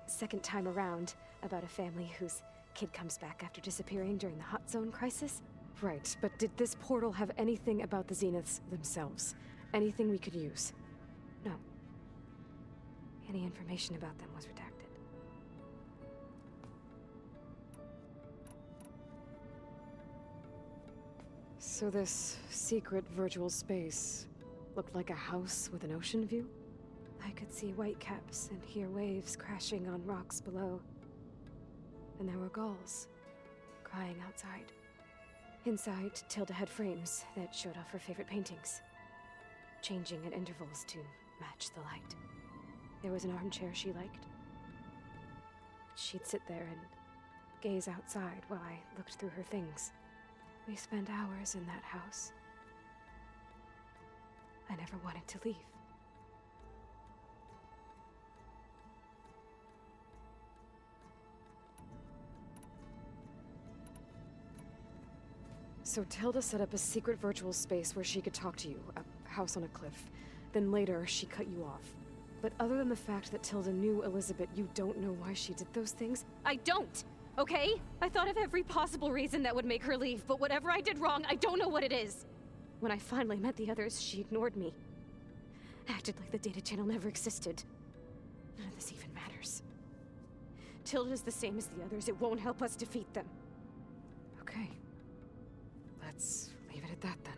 Speaker 16: Second Time Around, about a family whose kid comes back after disappearing during the Hot Zone crisis.
Speaker 1: Right, but did this portal have anything about the Zeniths themselves? Anything we could use?
Speaker 16: No. Any information about them was redacted.
Speaker 1: So this secret virtual space looked like a house with an ocean view?
Speaker 16: I could see whitecaps and hear waves crashing on rocks below. And there were gulls crying outside. Inside, Tilda had frames that showed off her favorite paintings, changing at intervals to match the light. There was an armchair she liked. She'd sit there and gaze outside while I looked through her things. We spent hours in that house. I never wanted to leave.
Speaker 1: So Tilda set up a secret virtual space where she could talk to you, a house on a cliff. Then later, she cut you off. But other than the fact that Tilda knew Elizabeth, you don't know why she did those things?
Speaker 16: I don't! Okay? I thought of every possible reason that would make her leave, but whatever I did wrong, I don't know what it is. When I finally met the others, she ignored me. Acted like the data channel never existed. None of this even matters. Tilda's the same as the others. It won't help us defeat them.
Speaker 1: Okay. Let's leave it at that then.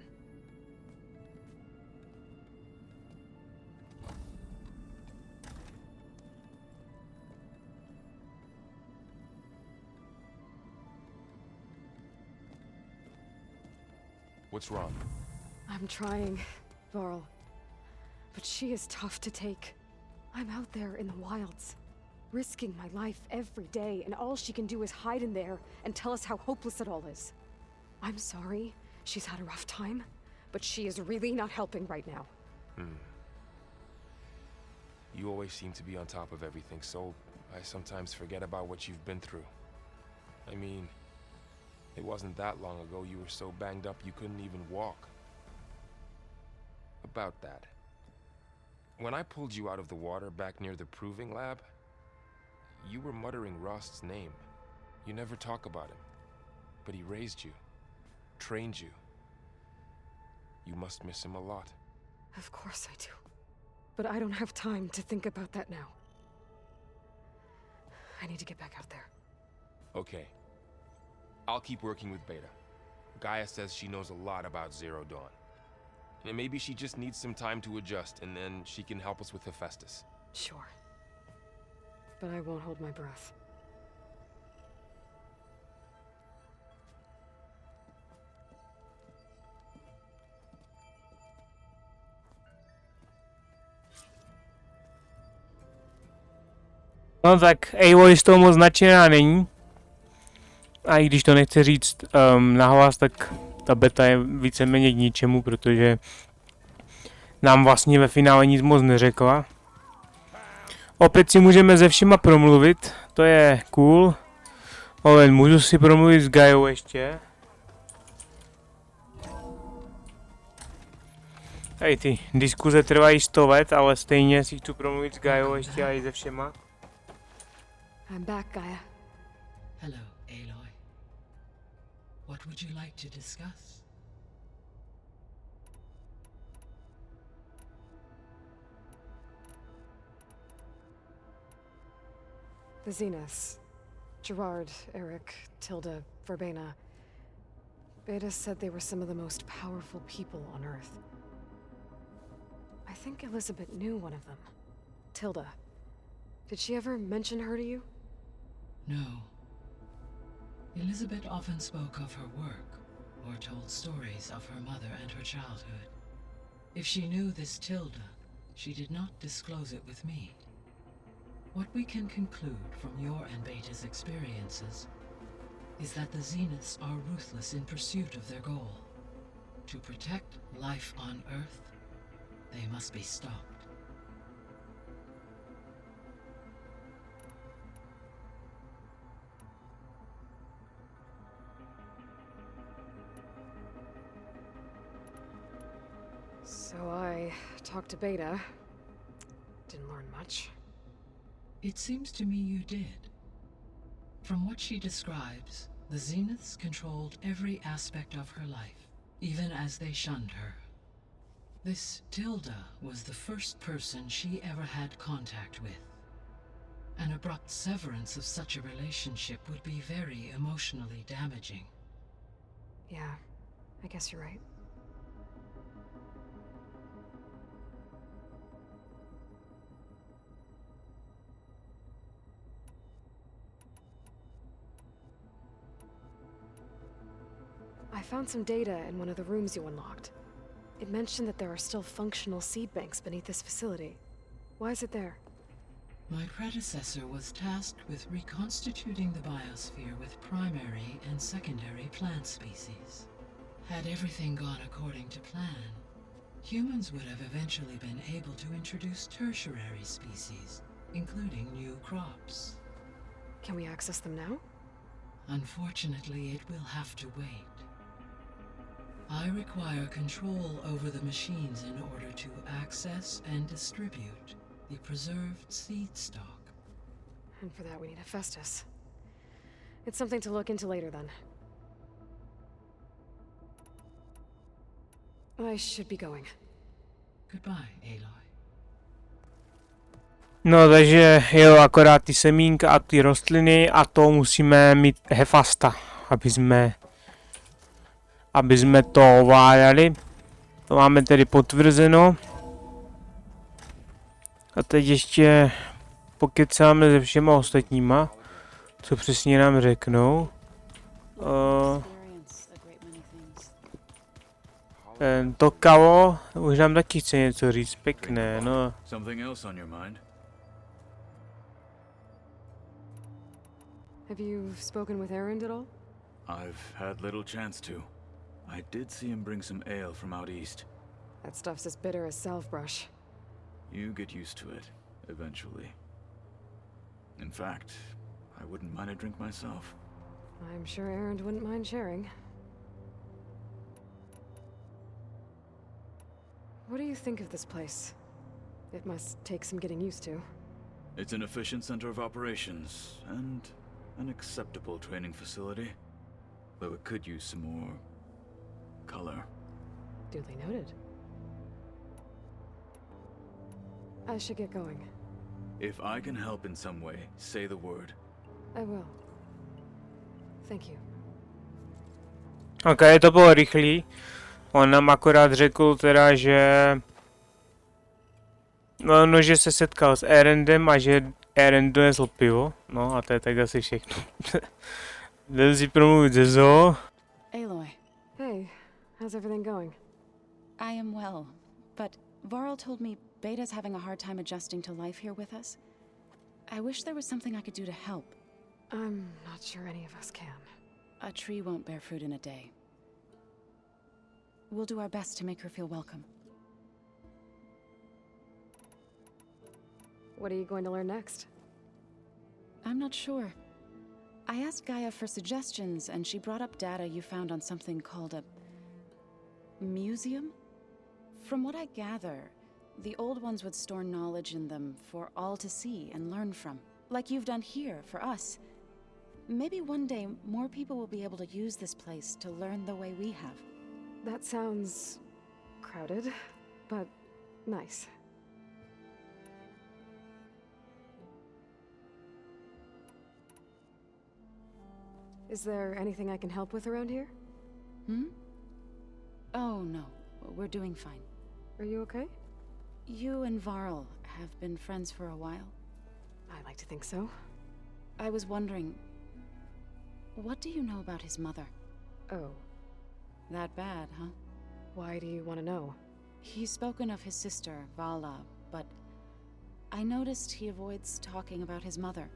Speaker 12: What's wrong?
Speaker 1: I'm trying, Varl. But she is tough to take. I'm out there in the wilds. risking my life every day, and all she can do is hide in there and tell us how hopeless it all is. I'm sorry she's had a rough time, but she is really not helping right now.
Speaker 12: You always seem to be on top of everything, so I sometimes forget about what you've been through. I mean, it wasn't that long ago you were so banged up you couldn't even walk. About that. When I pulled you out of the water back near the proving lab, you were muttering Rost's name. You never talk about him. But he raised you, trained you. You must miss him a lot.
Speaker 1: Of course I do. But I don't have time to think about that now. I need to get back out there.
Speaker 12: Okay. I'll keep working with Beta. Gaia says she knows a lot about Zero Dawn. And maybe she just needs some time to adjust, and then she can help us with Hephaestus.
Speaker 1: Sure. But I won't hold my breath.
Speaker 2: No tak Aloy z toho moc nadšená není. A i když to nechci říct nahlas, tak ta beta je víceméně k ničemu, protože nám vlastně ve finále nic moc neřekla. Opět si můžeme se všema promluvit, to je cool. Ale můžu si promluvit s Gaiou ještě. Tady ty diskuze trvají 100 let, ale stejně si chci promluvit s Gaiou ještě a i se všema.
Speaker 1: I'm back, Gaia.
Speaker 15: Hello, Aloy. What would you like to discuss?
Speaker 1: The Zeniths. Gerard, Eric, Tilda, Verbena. Beta said they were some of the most powerful people on Earth. I think Elizabeth knew one of them. Tilda. Did she ever mention her to you?
Speaker 15: No. Elizabeth often spoke of her work, or told stories of her mother and her childhood. If she knew this Tilda, she did not disclose it with me. What we can conclude from your and Beta's experiences is that the Zeniths are ruthless in pursuit of their goal. To protect life on Earth, they must be stopped.
Speaker 1: So I talked to Beta. Didn't learn much.
Speaker 15: It seems to me you did. From what she describes, the Zeniths controlled every aspect of her life, even as they shunned her. This Tilda was the first person she ever had contact with. An abrupt severance of such a relationship would be very emotionally damaging.
Speaker 1: Yeah, I guess you're right. I found some data in one of the rooms you unlocked. It mentioned that there are still functional seed banks beneath this facility. Why is it there?
Speaker 15: My predecessor was tasked with reconstituting the biosphere with primary and secondary plant species. Had everything gone according to plan, humans would have eventually been able to introduce tertiary species, including new crops.
Speaker 1: Can we access them now?
Speaker 15: Unfortunately, it will have to wait. I require control over the machines in order to access and distribute the preserved seed stock.
Speaker 1: And for that we need Hephaestus. It's something to look into later then. I should be going.
Speaker 15: Goodbye, Aloy.
Speaker 2: No takže jo, akorát ty semínka a ty rostliny a to musíme mít Hephaesta, aby jsme to ovládali. To máme tedy potvrzeno. A teď ještě pokecáme se všema ostatníma, co přesně nám řeknou. To kavo, už nám taky chce něco říct, pěkné, no.
Speaker 1: Have you spoken with Erend at all?
Speaker 5: I've had little chance to. I did see him bring some ale from out east.
Speaker 1: That stuff's as bitter as salve-brush.
Speaker 5: You get used to it, eventually. In fact, I wouldn't mind a drink myself.
Speaker 1: I'm sure Erend wouldn't mind sharing. What do you think of this place? It must take some getting used to.
Speaker 5: It's an efficient center of operations, and an acceptable training facility. Though it could use some more color.
Speaker 1: Duly noted. I should get going.
Speaker 5: If I can help in some way, say the word.
Speaker 1: I will. Thank you.
Speaker 2: Ok, to bylo rychlý. On nám akorát řekl teda, že... No, že se setkal s Erendem a že Erend donesl pivo. No a to je tak asi všechno. Jdem si promluvit ze zoo.
Speaker 13: Aloy.
Speaker 1: Hey, how's everything going?
Speaker 13: I am well, but Varl told me Beta's having a hard time adjusting to life here with us. I wish there was something I could do to help.
Speaker 1: I'm not sure any of us can.
Speaker 13: A tree won't bear fruit in a day. We'll do our best to make her feel welcome.
Speaker 1: What are you going to learn next?
Speaker 13: I'm not sure. I asked Gaia for suggestions, and she brought up data you found on something called a museum? From what I gather, the old ones would store knowledge in them for all to see and learn from, like you've done here for us. Maybe one day more people will be able to use this place to learn the way we have.
Speaker 1: That sounds crowded, but nice. Is there anything I can help with around here?
Speaker 13: Hmm? Oh, no. We're doing fine.
Speaker 1: Are you okay?
Speaker 13: You and Varl have been friends for a while.
Speaker 1: I like to think so.
Speaker 13: I was wondering, what do you know about his mother?
Speaker 1: Oh.
Speaker 13: That bad, huh?
Speaker 1: Why do you want to know?
Speaker 13: He's spoken of his sister, Vala, but I noticed he avoids talking about his mother.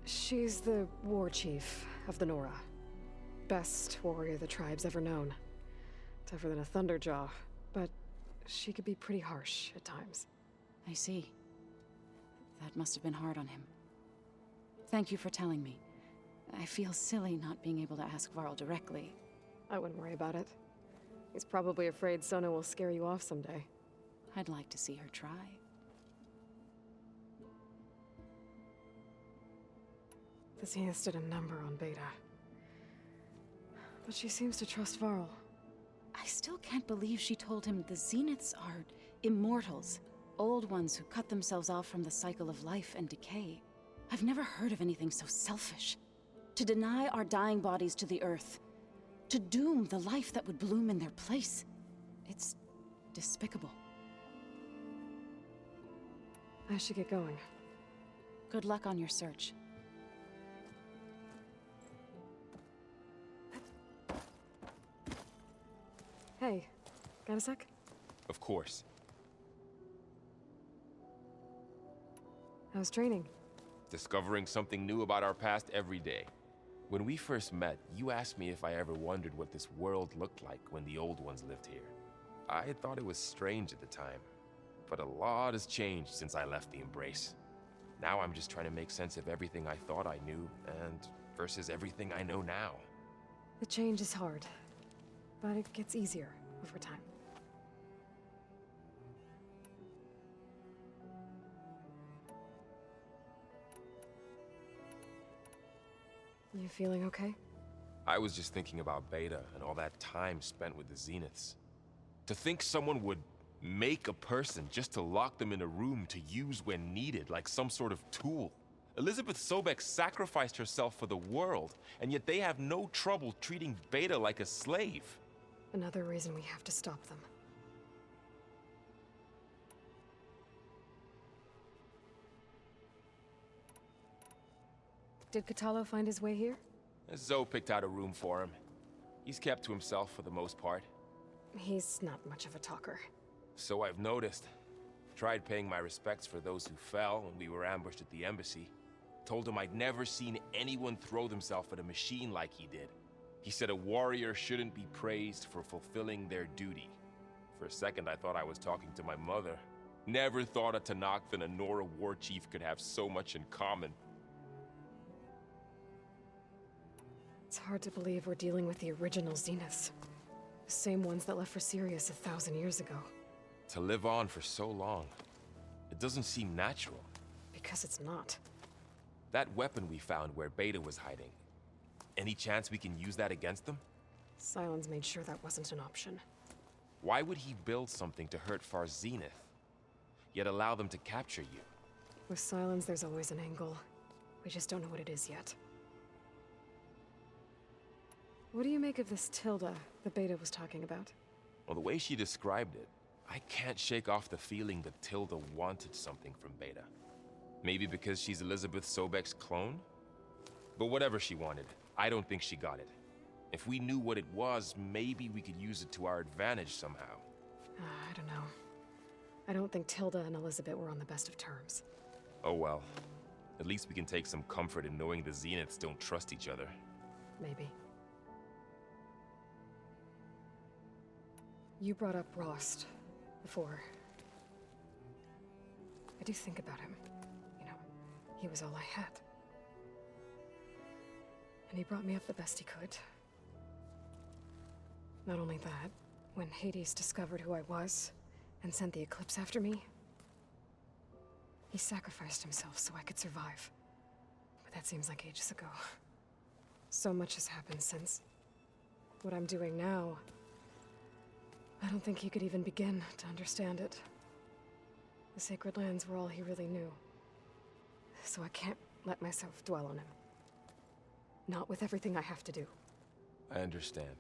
Speaker 1: She's the war chief of the Nora. Best warrior the tribe's ever known. Tougher than a Thunderjaw, but she could be pretty harsh at times.
Speaker 13: I see. That must have been hard on him. Thank you for telling me. I feel silly not being able to ask Varl directly.
Speaker 1: I wouldn't worry about it. He's probably afraid Sona will scare you off someday.
Speaker 13: I'd like to see her try.
Speaker 1: The Zeniths did a number on Beta. But she seems to trust Varl.
Speaker 13: I still can't believe she told him the Zeniths are immortals. Old ones who cut themselves off from the cycle of life and decay. I've never heard of anything so selfish. To deny our dying bodies to the earth. To doom the life that would bloom in their place. It's despicable.
Speaker 1: I should get going.
Speaker 13: Good luck on your search.
Speaker 1: Hey, got a sec?
Speaker 12: Of course.
Speaker 1: How's training?
Speaker 12: Discovering something new about our past every day. When we first met, you asked me if I ever wondered what this world looked like when the old ones lived here. I thought it was strange at the time, but a lot has changed since I left the Embrace. Now I'm just trying to make sense of everything I thought I knew and versus everything I know now.
Speaker 1: The change is hard, but it gets easier over time. You feeling okay?
Speaker 12: I was just thinking about Beta and all that time spent with the Zeniths. To think someone would make a person just to lock them in a room to use when needed, like some sort of tool. Elizabeth Sobek sacrificed herself for the world, and yet they have no trouble treating Beta like a slave.
Speaker 1: Another reason we have to stop them. Did Katalo find his way here?
Speaker 12: Zoe picked out a room for him. He's kept to himself for the most part.
Speaker 1: He's not much of a talker.
Speaker 12: So I've noticed. Tried paying my respects for those who fell when we were ambushed at the embassy. Told him I'd never seen anyone throw themselves at a machine like he did. He said a warrior shouldn't be praised for fulfilling their duty. For a second, I thought I was talking to my mother. Never thought a Tanakh and a Nora war chief could have so much in common.
Speaker 1: It's hard to believe we're dealing with the original Zeniths. The same ones that left for Sirius 1,000 years ago.
Speaker 12: To live on for so long, it doesn't seem natural.
Speaker 1: Because it's not.
Speaker 12: That weapon we found where Beta was hiding. Any chance we can use that against them?
Speaker 1: Sylens made sure that wasn't an option.
Speaker 12: Why would he build something to hurt Far's Zenith, yet allow them to capture you?
Speaker 1: With Sylens, there's always an angle. We just don't know what it is yet. What do you make of this Tilda the Beta was talking about?
Speaker 12: Well, the way she described it, I can't shake off the feeling that Tilda wanted something from Beta. Maybe because she's Elizabeth Sobek's clone? But whatever she wanted, I don't think she got it. If we knew what it was, maybe we could use it to our advantage somehow.
Speaker 1: I don't know. I don't think Tilda and Elizabeth were on the best of terms.
Speaker 12: Oh well. At least we can take some comfort in knowing the Zeniths don't trust each other.
Speaker 1: Maybe. You brought up Rost before. I do think about him. You know, he was all I had. And he brought me up the best he could. Not only that, when Hades discovered who I was and sent the Eclipse after me, he sacrificed himself so I could survive. But that seems like ages ago. So much has happened since. What I'm doing now, I don't think he could even begin to understand it. The Sacred Lands were all he really knew. So I can't let myself dwell on him. Not with everything I have to do.
Speaker 12: I understand.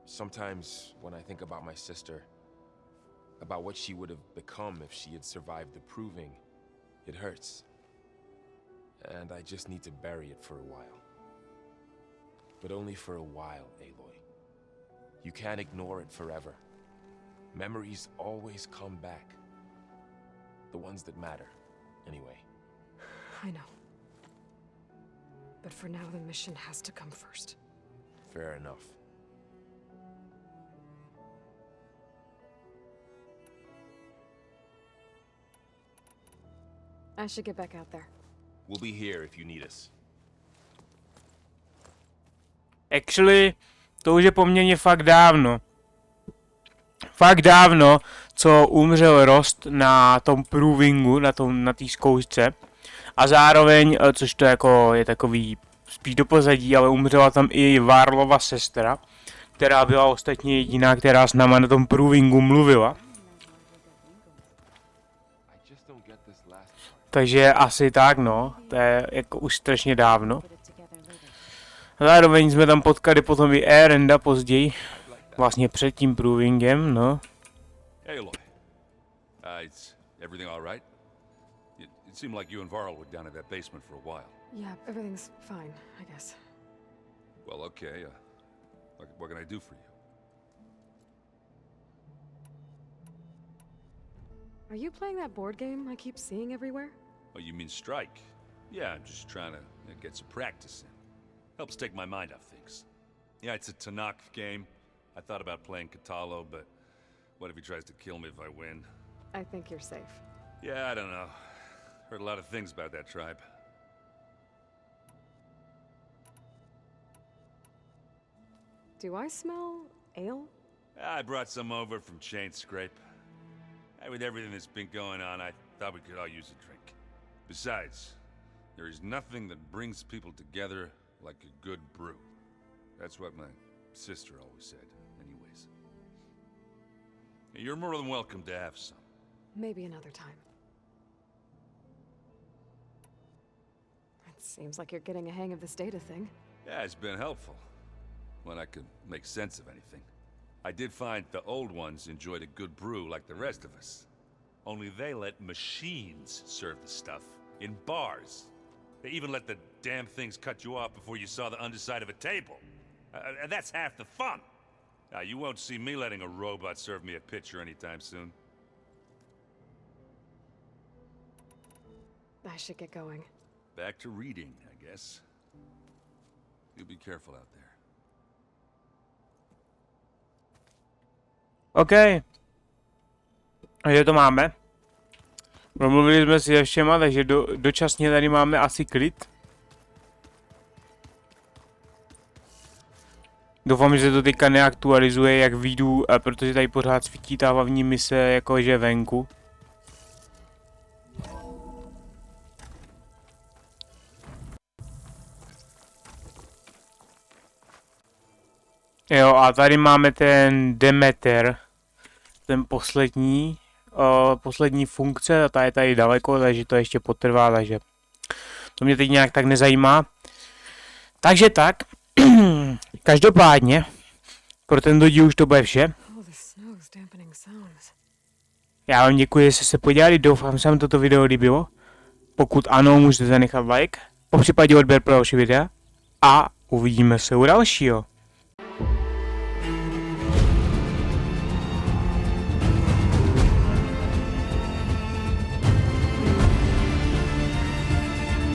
Speaker 12: Sometimes when I think about my sister, about what she would have become if she had survived the Proving, it hurts. And I just need to bury it for a while. But only for a while, Aloy. You can't ignore it forever. Memories always come back. The ones that matter, anyway.
Speaker 1: I know. But for now, the mission has to come first.
Speaker 12: Fair enough.
Speaker 1: I should get back out there.
Speaker 12: We'll be here if you need us.
Speaker 2: Actually, to už je poměrně fakt dávno. Fakt dávno, co umřel Rost na tom provingu, na té zkoušce. A zároveň, což to jako je takový spíš do pozadí, ale umřela tam i Varlova sestra, která byla ostatně jediná, která s náma na tom provingu mluvila. Takže asi tak, no, to je jako už strašně dávno. Zároveň jsme tam potkali potom i Erenda později, vlastně před tím provingem, no.
Speaker 14: Hey, Aloy. It's everything all right? It seemed like you and Varl were down at that basement for a while.
Speaker 1: Yeah, everything's fine, I guess.
Speaker 14: Well, okay. What can I do for you?
Speaker 1: Are you playing that board game I keep seeing everywhere?
Speaker 14: Oh, you mean Strike? Yeah, I'm just trying to get some practice in. Helps take my mind off things. Yeah, it's a Tanakh game. I thought about playing Katalo, but what if he tries to kill me if I win?
Speaker 1: I think you're safe.
Speaker 14: Yeah, I don't know. Heard a lot of things about that tribe.
Speaker 1: Do I smell ale?
Speaker 14: I brought some over from Chain Scrape. With everything that's been going on, I thought we could all use a drink. Besides, there is nothing that brings people together like a good brew. That's what my sister always said, anyways. You're more than welcome to have some.
Speaker 1: Maybe another time. It seems like you're getting a hang of this data thing.
Speaker 14: Yeah, it's been helpful. When I could make sense of anything. I did find the old ones enjoyed a good brew like the rest of us. Only they let machines serve the stuff in bars. They even let the damn things cut you off before you saw the underside of a table. And that's half the fun. You won't see me letting a robot serve me a pitcher anytime soon.
Speaker 1: I should get going.
Speaker 14: Back to reading, I guess. You be careful out there.
Speaker 2: OK. Takže to máme. Promluvili jsme si se všema, takže dočasně tady máme asi klid. Doufám, že se to teďka neaktualizuje, jak výjdu, protože tady pořád svítí ta hlavní mise jakože venku. Jo, a tady máme ten Demeter, ten poslední funkce, a ta je tady daleko, takže to ještě potrvá, takže to mě teď nějak tak nezajímá. Takže tak, každopádně, pro tento díl už to bude vše. Já vám děkuji, že jste se podívali, doufám, že se vám toto video líbilo. Pokud ano, můžete zanechat like, popřípadě odběr pro další videa a uvidíme se u dalšího.